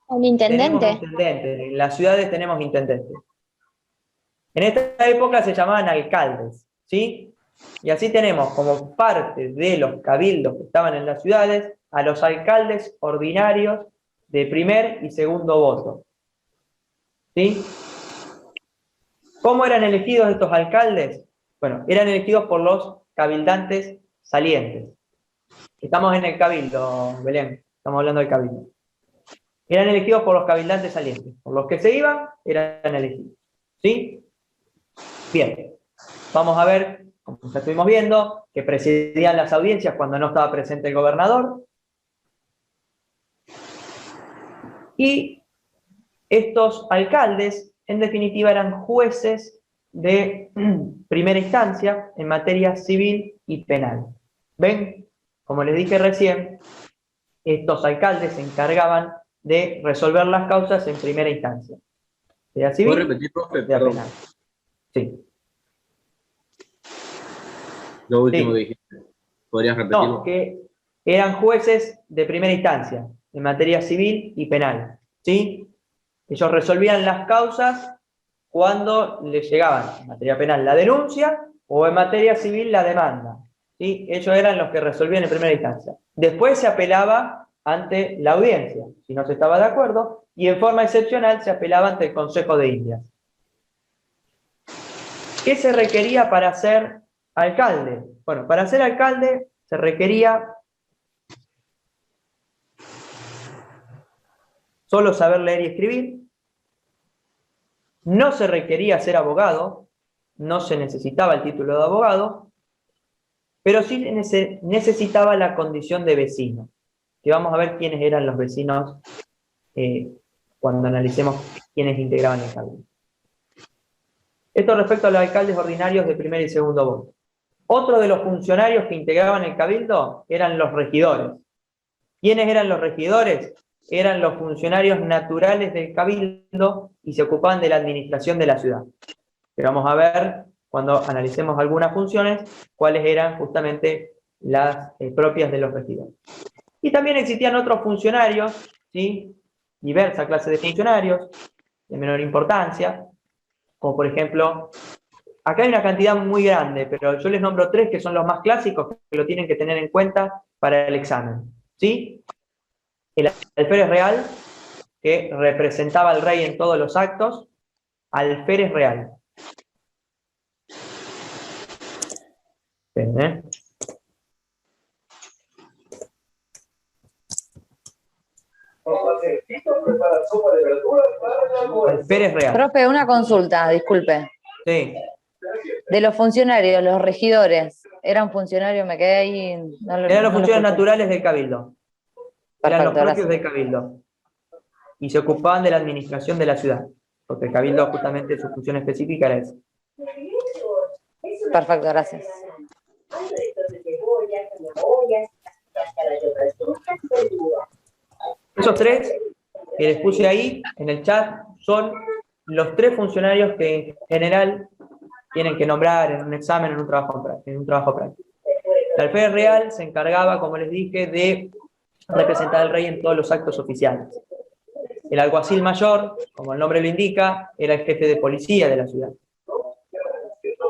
Un intendente. Tenemos intendente. En las ciudades tenemos intendentes. En esta época se llamaban alcaldes, ¿sí? Y así tenemos como parte de los cabildos que estaban en las ciudades a los alcaldes ordinarios de primer y segundo voto. ¿Sí? ¿Cómo eran elegidos estos alcaldes? Bueno, eran elegidos por los cabildantes salientes. Estamos en el cabildo, Belén, estamos hablando del cabildo. Eran elegidos por los cabildantes salientes. Por los que se iban, eran elegidos. ¿Sí? Bien, vamos a ver, como ya estuvimos viendo, que presidían las audiencias cuando no estaba presente el gobernador. Y estos alcaldes, en definitiva, eran jueces de primera instancia en materia civil y penal. ¿Ven? Como les dije recién, estos alcaldes se encargaban de resolver las causas en primera instancia. Sea civil, ¿Puedo repetir, profe? sea Perdón. penal. Sí. Lo último Sí. que dijiste. ¿Podrías repetirlo? No, que eran jueces de primera instancia en materia civil y penal. ¿Sí? Ellos resolvían las causas cuando les llegaban en materia penal la denuncia o en materia civil la demanda. ¿Sí? Ellos eran los que resolvían en primera instancia. Después se apelaba ante la audiencia, si no se estaba de acuerdo, y en forma excepcional se apelaba ante el Consejo de Indias. ¿Qué se requería para ser alcalde? Bueno, para ser alcalde se requería solo saber leer y escribir, no se requería ser abogado, no se necesitaba el título de abogado, pero sí se necesitaba la condición de vecino, que vamos a ver quiénes eran los vecinos cuando analicemos quiénes integraban el cabildo. Esto respecto a los alcaldes ordinarios de primer y segundo voto. Otro de los funcionarios que integraban el cabildo eran los regidores. ¿Quiénes eran los regidores? Eran los funcionarios naturales del cabildo y se ocupaban de la administración de la ciudad. Pero vamos a ver, cuando analicemos algunas funciones, cuáles eran justamente las propias de los regidores. Y también existían otros funcionarios, ¿sí? Diversa clase de funcionarios, de menor importancia, como por ejemplo, acá hay una cantidad muy grande, pero yo les nombro tres que son los más clásicos, que lo tienen que tener en cuenta para el examen. ¿Sí? El alférez real, que representaba al rey en todos los actos, alférez real. Bien, ¿eh? Alférez real. Profe, una consulta, disculpe. Sí. De los funcionarios, los regidores, ¿eran funcionarios? Me quedé ahí. Eran los funcionarios naturales del cabildo. Eran los Perfecto, propios del cabildo. Y se ocupaban de la administración de la ciudad. Porque el cabildo, justamente, su función específica era esa. Perfecto, gracias. Esos tres que les puse ahí en el chat son los tres funcionarios que en general tienen que nombrar en un examen, en un trabajo práctico. El alférez real se encargaba, como les dije, de representar al rey en todos los actos oficiales. El alguacil mayor, como el nombre lo indica, era el jefe de policía de la ciudad.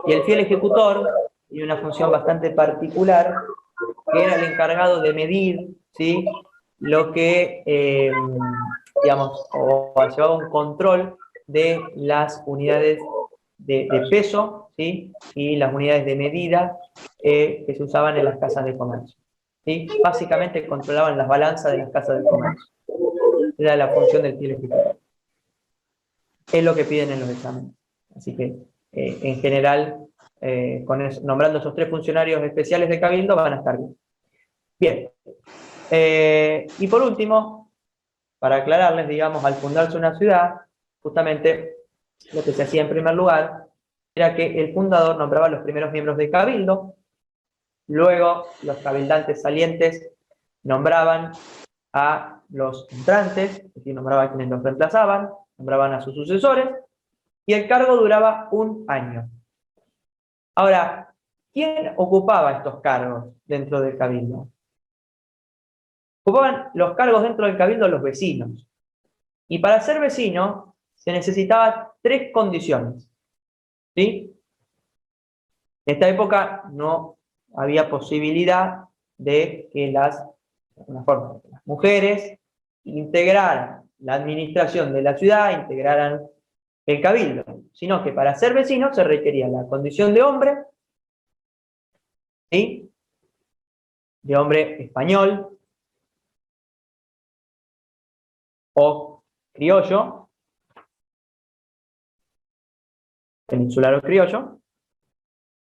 Y el fiel ejecutor tenía una función bastante particular, que era el encargado de medir, ¿sí?, lo que, digamos, o llevaba un control de las unidades de peso, ¿sí? Y las unidades de medida que se usaban en las casas de comercio, ¿sí? Básicamente controlaban las balanzas de las casas de comercio. Era la función del fiel ejecutivo. Es lo que piden en los exámenes. Así que, en general, nombrando esos 3 funcionarios especiales de Cabildo van a estar bien. Bien. Y por último, para aclararles, digamos, al fundarse una ciudad, justamente lo que se hacía en primer lugar era que el fundador nombraba a los primeros miembros del Cabildo, luego los cabildantes salientes nombraban a los entrantes, es decir, nombraban a quienes los reemplazaban, nombraban a sus sucesores, y el cargo duraba 1 año. Ahora, ¿quién ocupaba estos cargos dentro del Cabildo? Ocupaban los cargos dentro del Cabildo los vecinos. Y para ser vecino se necesitaban 3 condiciones. ¿Sí? En esta época no había posibilidad de que las mujeres integraran la administración de la ciudad, integraran el Cabildo, sino que para ser vecino se requería la condición de hombre, ¿sí? De hombre español o criollo, peninsular o criollo,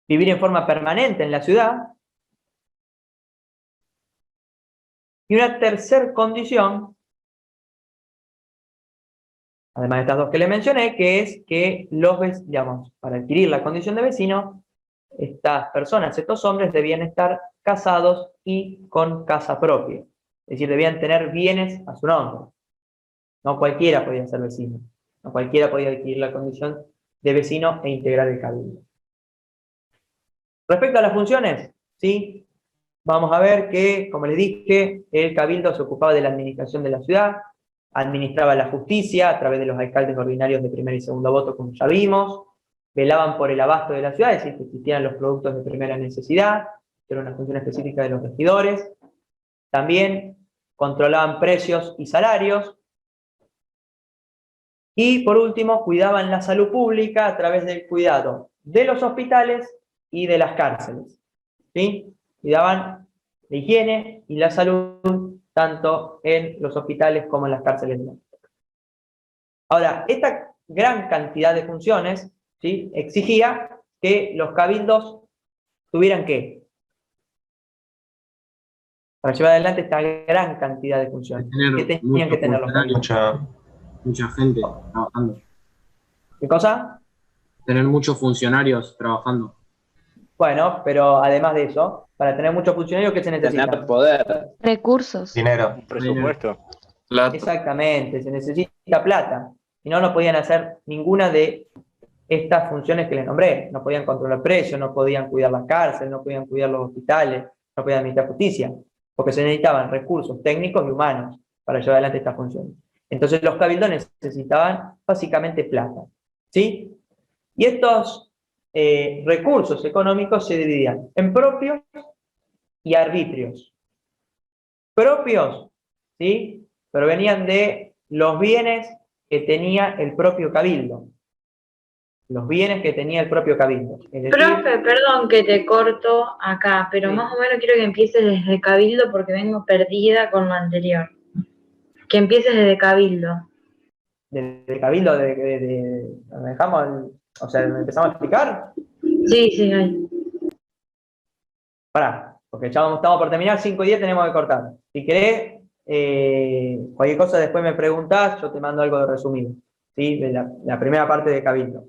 vivir en forma permanente en la ciudad, y una tercera condición, además de estas 2 que le mencioné, que es que para adquirir la condición de vecino, estas personas, estos hombres, debían estar casados y con casa propia. Es decir, debían tener bienes a su nombre. No cualquiera podía ser vecino. No cualquiera podía adquirir la condición de vecino e integrar el Cabildo. Respecto a las funciones, ¿sí? Vamos a ver que, como les dije, el Cabildo se ocupaba de la administración de la ciudad, administraba la justicia a través de los alcaldes ordinarios de primer y segundo voto, como ya vimos, velaban por el abasto de la ciudad, es decir, que existieran los productos de primera necesidad, que era una función específica de los regidores. También controlaban precios y salarios. Y por último, cuidaban la salud pública a través del cuidado de los hospitales y de las cárceles. ¿Sí? Cuidaban la higiene y la salud tanto en los hospitales como en las cárceles de la época. Ahora, esta gran cantidad de funciones, ¿sí?, exigía que los cabildos tuvieran ¿qué? Para llevar adelante esta gran cantidad de funciones. ¿Qué tenían que tener los cabildos? Mucha gente trabajando. ¿Qué cosa? Tener muchos funcionarios trabajando. Bueno, pero además de eso, para tener muchos funcionarios, ¿qué se necesita? Tener poder. Recursos. Dinero. Presupuesto. Exactamente, se necesita plata. Si no, no podían hacer ninguna de estas funciones que les nombré. No podían controlar precios, no podían cuidar las cárceles, no podían cuidar los hospitales, no podían administrar justicia, porque se necesitaban recursos técnicos y humanos para llevar adelante estas funciones. Entonces los cabildos necesitaban básicamente plata, ¿sí? Y estos recursos económicos se dividían en propios y arbitrios. Propios, ¿sí?, provenían de los bienes que tenía el propio cabildo. Los bienes que tenía el propio cabildo. Es decir, Profe, perdón que te corto acá, pero sí, más o menos quiero que empieces desde cabildo porque vengo perdida con lo anterior. Que empieces desde cabildo. Desde cabildo, dejamos, o sea, empezamos a explicar. Sí, sí, ahí. Pará, porque ya estamos por terminar, 5 y 10 tenemos que cortar. Si querés, cualquier cosa después me preguntás, yo te mando algo de resumido, ¿sí? De la primera parte de cabildo.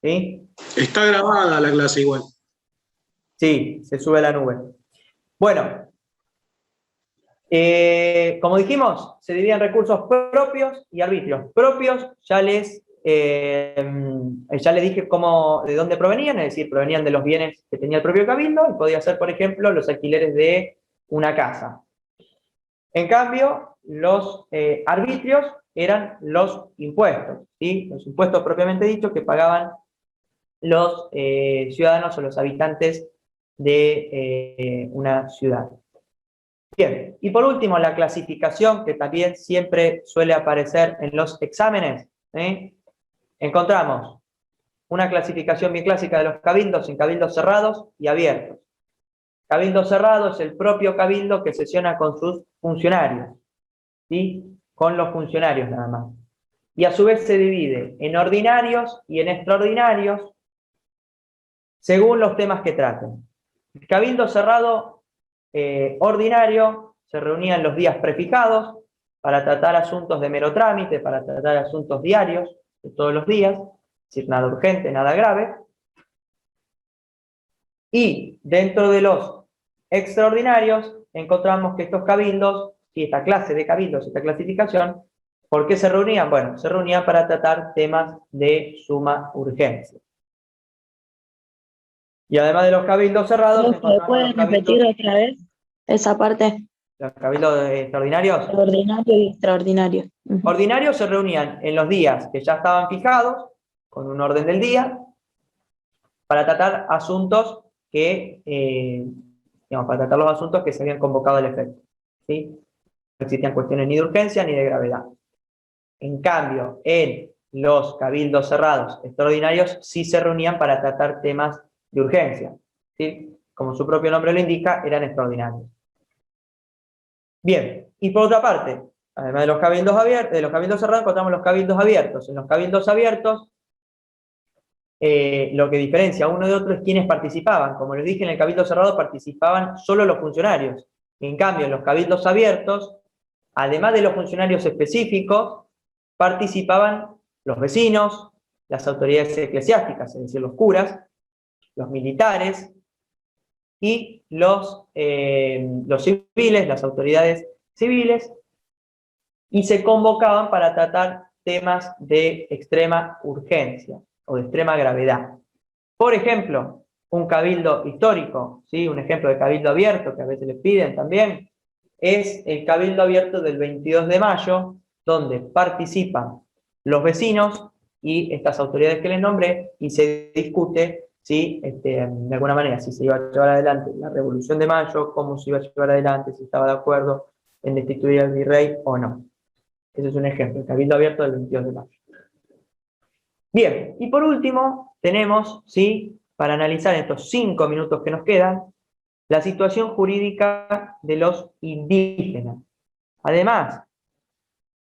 ¿Sí? Está grabada la clase igual. Sí, se sube a la nube. Bueno, como dijimos, se dividían recursos propios y arbitrios. Propios, ya les dije de dónde provenían, es decir, provenían de los bienes que tenía el propio cabildo, y podía ser, por ejemplo, los alquileres de una casa. En cambio, los arbitrios eran los impuestos, ¿sí? Los impuestos propiamente dichos que pagaban los ciudadanos o los habitantes de una ciudad. Bien, y por último, la clasificación, que también siempre suele aparecer en los exámenes, ¿sí? Encontramos una clasificación bien clásica de los cabildos en cabildos cerrados y abiertos. Cabildo cerrado es el propio cabildo que sesiona con sus funcionarios, ¿sí? Con los funcionarios nada más. Y a su vez se divide en ordinarios y en extraordinarios según los temas que traten. El cabildo cerrado ordinario se reunía en los días prefijados para tratar asuntos de mero trámite, para tratar asuntos diarios de todos los días, es decir, nada urgente, nada grave. Y dentro de los extraordinarios encontramos que estos cabildos, y esta clase de cabildos, esta clasificación, ¿por qué se reunían? Bueno, se reunían para tratar temas de suma urgencia. Y además de los cabildos cerrados, ¿Puedes repetir otra vez esa parte? los cabildos extraordinarios. Ordinario y extraordinario. Ordinarios se reunían en los días que ya estaban fijados, con un orden del día, para tratar asuntos que, para tratar los asuntos que se habían convocado al efecto, ¿sí? No existían cuestiones ni de urgencia ni de gravedad. En cambio, en los cabildos cerrados extraordinarios sí se reunían para tratar temas de urgencia, ¿sí? Como su propio nombre lo indica, eran extraordinarios. Bien, y por otra parte, además de los cabildos abiertos, de los cabildos cerrados, encontramos los cabildos abiertos. En los cabildos abiertos, lo que diferencia uno de otro es quienes participaban. Como les dije, en el cabildo cerrado participaban solo los funcionarios. En cambio, en los cabildos abiertos, además de los funcionarios específicos, participaban los vecinos, las autoridades eclesiásticas, es decir, los curas, los militares y los civiles, las autoridades civiles, y se convocaban para tratar temas de extrema urgencia o de extrema gravedad. Por ejemplo, un cabildo histórico, ¿sí? Un ejemplo de cabildo abierto que a veces les piden también, es el cabildo abierto del 22 de mayo, donde participan los vecinos y estas autoridades que les nombré, y se discute si, de alguna manera, si se iba a llevar adelante la Revolución de Mayo, cómo se iba a llevar adelante, si estaba de acuerdo en destituir al virrey o no. Ese es un ejemplo, el cabildo abierto del 22 de mayo. Bien, y por último, tenemos, ¿sí?, para analizar en estos 5 minutos que nos quedan, la situación jurídica de los indígenas. Además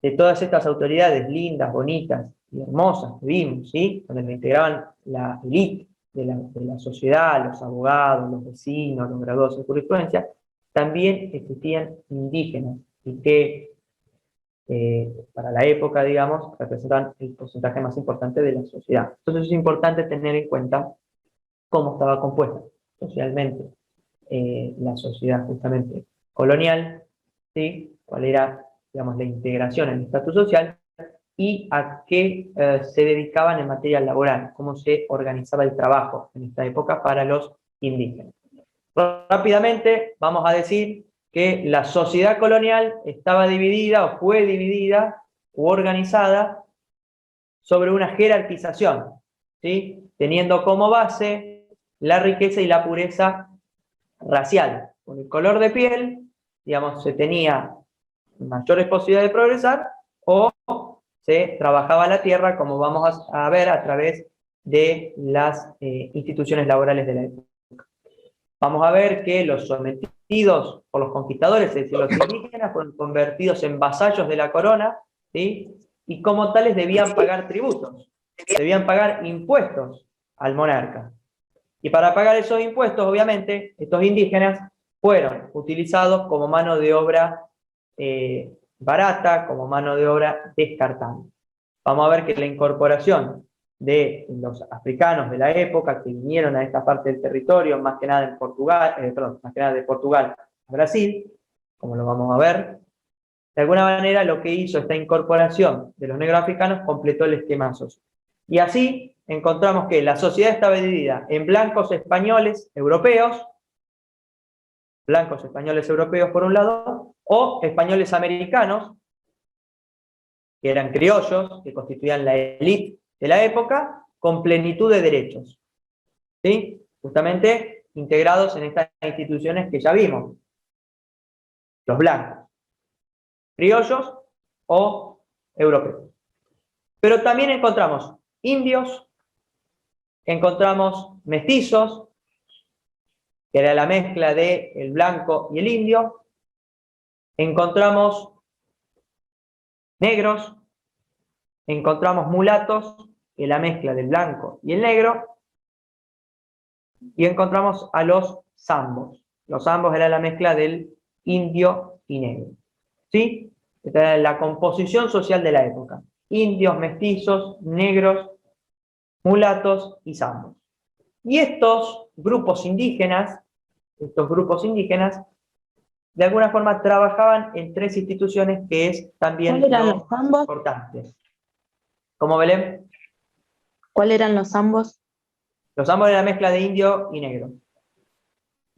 de todas estas autoridades lindas, bonitas y hermosas que vimos, ¿sí?, donde integraban la élite de la sociedad, los abogados, los vecinos, los graduados en jurisprudencia, también existían indígenas, y que para la época, digamos, representan el porcentaje más importante de la sociedad. Entonces es importante tener en cuenta cómo estaba compuesta socialmente la sociedad justamente colonial, ¿sí?, cuál era, digamos, la integración en el estatus social y a qué se dedicaban en materia laboral, cómo se organizaba el trabajo en esta época para los indígenas. Rápidamente vamos a decir que la sociedad colonial estaba dividida o fue dividida u organizada sobre una jerarquización, ¿sí?, teniendo como base la riqueza y la pureza racial. Con el color de piel, digamos, se tenía mayores posibilidades de progresar o se trabajaba la tierra, como vamos a ver a través de las instituciones laborales de la época. Vamos a ver que los sometidos por los conquistadores, es decir, los indígenas, fueron convertidos en vasallos de la corona, ¿sí?, y como tales debían pagar tributos, debían pagar impuestos al monarca. Y para pagar esos impuestos, obviamente, estos indígenas fueron utilizados como mano de obra barata, como mano de obra descartable. Vamos a ver que la incorporación de los africanos de la época que vinieron a esta parte del territorio, más que nada en Portugal, más que nada de Portugal a Brasil, como lo vamos a ver, de alguna manera lo que hizo esta incorporación de los negros africanos completó el esquema social. Y así encontramos que la sociedad estaba dividida en blancos españoles europeos por un lado, o españoles americanos, que eran criollos, que constituían la élite de la época, con plenitud de derechos, ¿sí?, justamente integrados en estas instituciones que ya vimos, los blancos, criollos o europeos. Pero también encontramos indios, encontramos mestizos, que era la mezcla de el blanco y el indio. Encontramos negros, encontramos mulatos, que es la mezcla del blanco y el negro, y encontramos a los zambos. Los zambos era la mezcla del indio y negro. ¿Sí? Esta era la composición social de la época. Indios, mestizos, negros, mulatos y zambos. Y estos grupos indígenas, de alguna forma trabajaban en tres instituciones que es también ¿Cuáles eran lo los zambos? importante. ¿Cómo, Belén? ¿Cuáles eran los zambos? Los zambos eran la mezcla de indio y negro.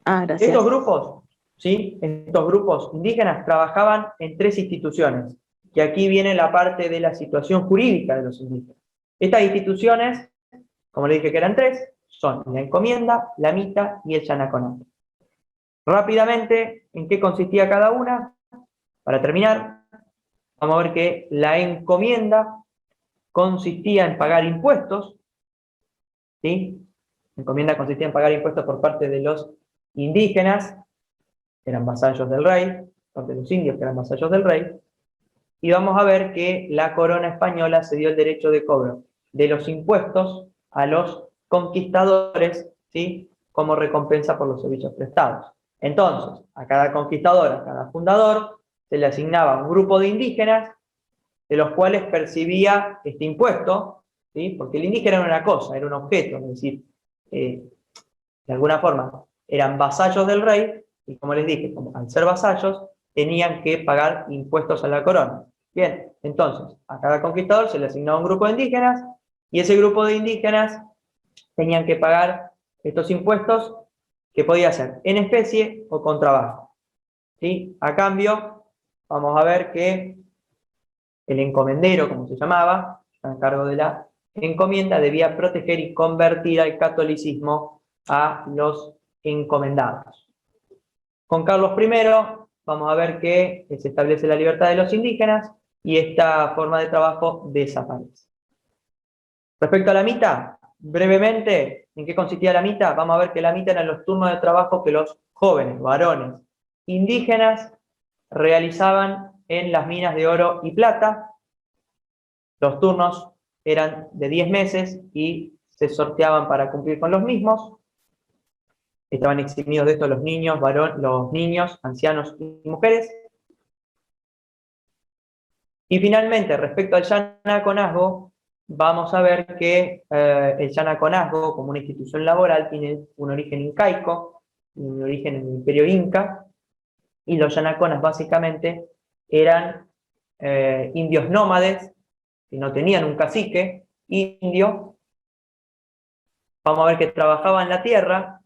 Ah, gracias. Estos grupos, ¿sí? Estos grupos indígenas trabajaban en tres instituciones, que aquí viene la parte de la situación jurídica de los indígenas. Estas instituciones, como le dije que eran tres, son la encomienda, la mita y el yanaconato. Rápidamente, ¿en qué consistía cada una? Para terminar, vamos a ver que la encomienda consistía en pagar impuestos, ¿sí? La encomienda consistía en pagar impuestos por parte de los indígenas, que eran vasallos del rey, por de los indios, que eran vasallos del rey, y vamos a ver que la corona española se dio el derecho de cobro de los impuestos a los conquistadores, ¿sí? Como recompensa por los servicios prestados. Entonces, a cada conquistador, a cada fundador, se le asignaba un grupo de indígenas, de los cuales percibía este impuesto, ¿sí? Porque el indígena era una cosa, era un objeto, es decir, de alguna forma eran vasallos del rey, y como les dije, como al ser vasallos, tenían que pagar impuestos a la corona. Bien, entonces, a cada conquistador se le asignaba un grupo de indígenas, y ese grupo de indígenas tenían que pagar estos impuestos, que podía ser en especie o con trabajo, ¿sí? A cambio, vamos a ver que el encomendero, como se llamaba, a cargo de la encomienda, debía proteger y convertir al catolicismo a los encomendados. Con Carlos I vamos a ver que se establece la libertad de los indígenas y esta forma de trabajo desaparece. Respecto a la mita, brevemente, ¿en qué consistía la mita? Vamos a ver que la mita eran los turnos de trabajo que los jóvenes, varones, indígenas, realizaban en las minas de oro y plata. Los turnos eran de 10 meses y se sorteaban para cumplir con los mismos. Estaban eximidos de esto los niños, los niños, ancianos y mujeres. Y finalmente, respecto al yanaconazgo, vamos a ver que el yanaconazgo, como una institución laboral, tiene un origen incaico, un origen en el Imperio Inca, y los yanaconas básicamente eran indios nómades, que no tenían un cacique indio. Vamos a ver que trabajaban la tierra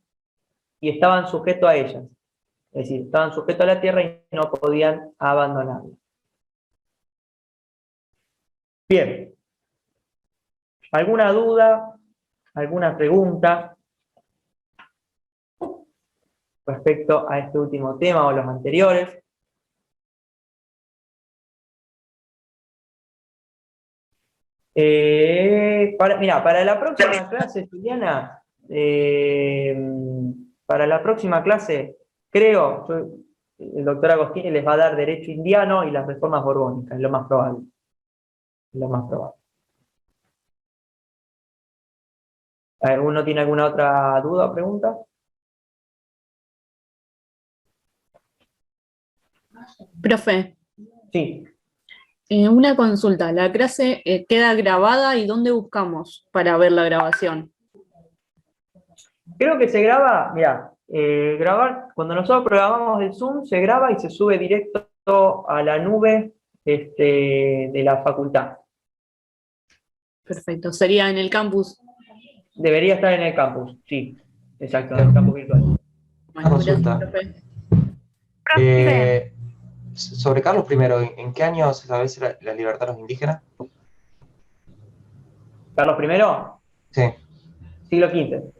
y estaban sujetos a ellas. Es decir, estaban sujetos a la tierra y no podían abandonarla. Bien. ¿Alguna duda? ¿Alguna pregunta respecto a este último tema o los anteriores? Mira, para la próxima clase, Juliana, para la próxima clase, creo, el doctor Agostini les va a dar derecho indiano y las reformas borbónicas, es lo más probable. Lo más probable. ¿Alguno tiene alguna otra duda o pregunta? Profe. Sí. Una consulta, ¿la clase queda grabada y dónde buscamos para ver la grabación? Creo que se graba, mira, cuando nosotros programamos el Zoom, se graba y se sube directo a la nube de la facultad. Perfecto, sería en el campus. Debería estar en el campus, sí, exacto, en el campus virtual. Una consulta. Sobre Carlos I, ¿en qué año se establece la libertad de los indígenas? ¿Carlos I? Sí. Siglo XV.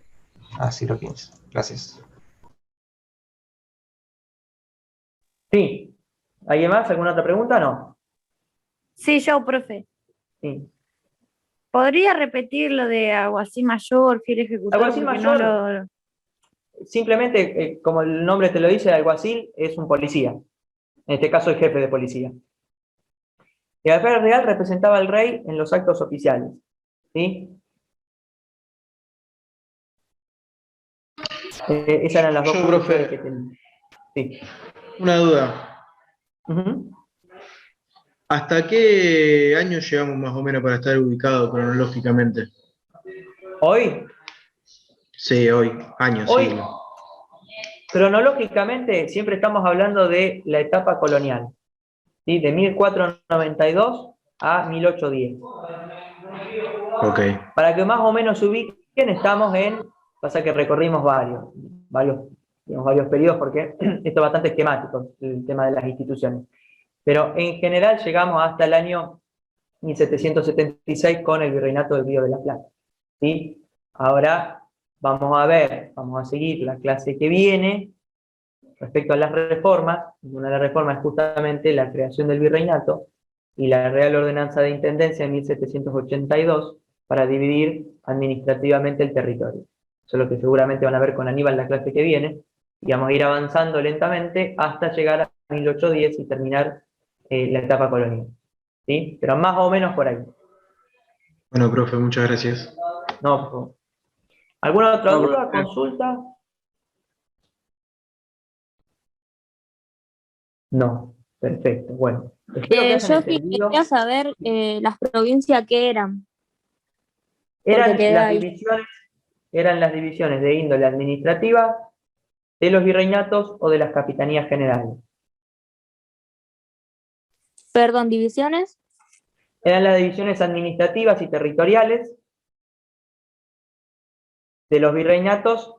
Ah, siglo XV. Gracias. Sí. ¿Alguien más? ¿Alguna otra pregunta? No. Sí, yo, profe. Sí. ¿Podría repetir lo de alguacil mayor, fiel ejecutor? Alguacil Porque mayor. no lo- Simplemente, como el nombre te lo dice, el alguacil es un policía. En este caso, el jefe de policía. El alférez real representaba al rey en los actos oficiales. ¿Sí? Esas eran las dos Yo, funciones profe, que tenía. Sí. una duda. ¿Hasta qué año llegamos más o menos para estar ubicado cronológicamente? ¿Hoy? Sí, hoy, años, Hoy, siglo. cronológicamente, siempre estamos hablando de la etapa colonial. ¿Sí? De 1492 a 1810. Ok. Para que más o menos se ubiquen, estamos en... Pasa que recorrimos varios periodos, porque esto es bastante esquemático, el tema de las instituciones. Pero en general llegamos hasta el año 1776 con el Virreinato del Río de la Plata. ¿Sí? Ahora vamos a seguir la clase que viene respecto a las reformas. Una de las reformas es justamente la creación del virreinato y la Real Ordenanza de Intendencia de 1782 para dividir administrativamente el territorio. Eso es lo que seguramente van a ver con Aníbal la clase que viene, y vamos a ir avanzando lentamente hasta llegar a 1810 y terminar la etapa colonial. ¿Sí? Pero más o menos por ahí. Bueno, profe, muchas gracias. No, por favor. ¿Alguna otra No, duda, profe. consulta? No, perfecto. Bueno, espero que hayan Yo sí entendido. quería saber las provincias que eran. Eran Porque queda las ahí. divisiones de índole administrativa de los virreinatos o de las capitanías generales. Perdón, divisiones. Eran las divisiones administrativas y territoriales de los virreinatos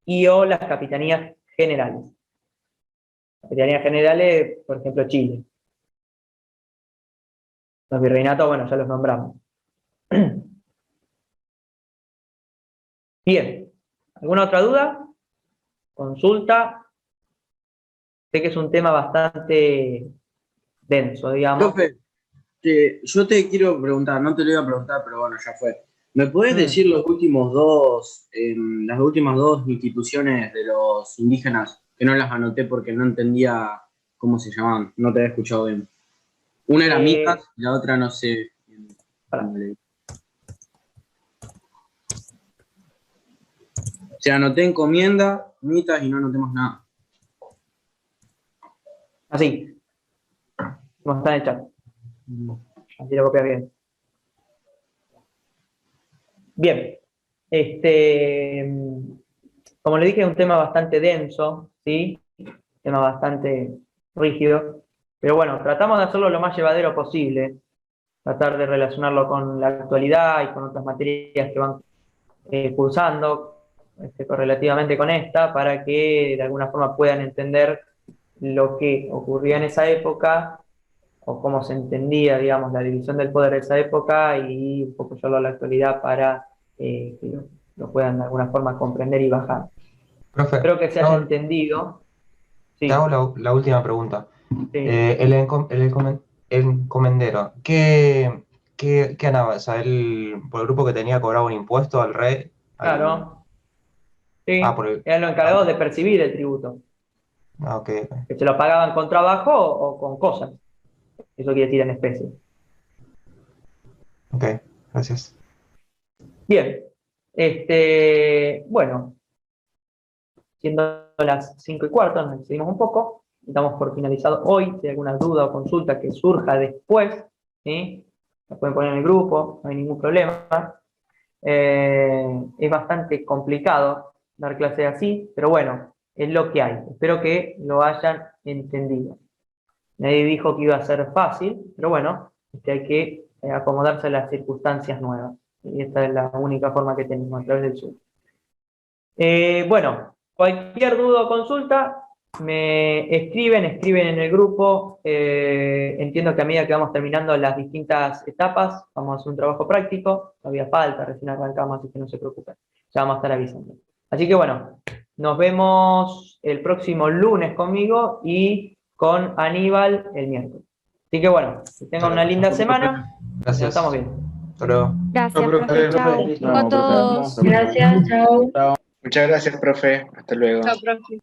y o las capitanías generales. Capitanías generales, por ejemplo, Chile. Los virreinatos, bueno, ya los nombramos. Bien. ¿Alguna otra duda? Consulta. Sé que es un tema bastante denso, digamos. Profe, yo te quiero preguntar, no te lo iba a preguntar, pero bueno, ya fue. ¿Me podés decir las últimas dos instituciones de los indígenas? Que no las anoté porque no entendía cómo se llamaban, no te había escuchado bien. Una era Micas y la otra no sé. O sea, anoté encomienda, mitas y no anoté más nada. Así. Como está en el chat. Así lo copias bien. Bien. Como le dije, es un tema bastante denso, ¿sí? Un tema bastante rígido. Pero bueno, tratamos de hacerlo lo más llevadero posible. Tratar de relacionarlo con la actualidad y con otras materias que van cursando correlativamente con esta, para que de alguna forma puedan entender lo que ocurría en esa época, o cómo se entendía, digamos, la división del poder de esa época, y un poco llevarlo a la actualidad para que lo puedan de alguna forma comprender y bajar. Profe, Espero que se haya entendido. Sí. te hago la última pregunta. Sí. El encomendero, ¿qué ganaba? O sea, él, por el grupo que tenía, cobraba un impuesto al rey. Claro. Sí, por el... eran los encargados de percibir el tributo. Ok. Que se lo pagaban con trabajo o con cosas. Eso quiere decir en especie. Ok, gracias. Bien. Bueno, siendo las 5:15, nos decidimos un poco. Damos por finalizado hoy. Si hay alguna duda o consulta que surja después, ¿sí? La pueden poner en el grupo, no hay ningún problema. Es bastante complicado dar clases así, pero bueno, es lo que hay. Espero que lo hayan entendido. Nadie dijo que iba a ser fácil, pero bueno, hay que acomodarse a las circunstancias nuevas. Y esta es la única forma que tenemos a través del Zoom. Bueno, cualquier duda o consulta, me escriben en el grupo. Entiendo que a medida que vamos terminando las distintas etapas, vamos a hacer un trabajo práctico. Todavía falta, recién arrancamos, así que no se preocupen. Ya vamos a estar avisando. Así que bueno, nos vemos el próximo lunes conmigo y con Aníbal el miércoles. Así que bueno, que tengan una linda semana. Gracias. Nos estamos viendo. Hasta luego. Gracias, No, profe, profe. no, Chao. profe. Chao a todos. Gracias, chao. Muchas gracias, profe. Hasta luego. Chao, profe.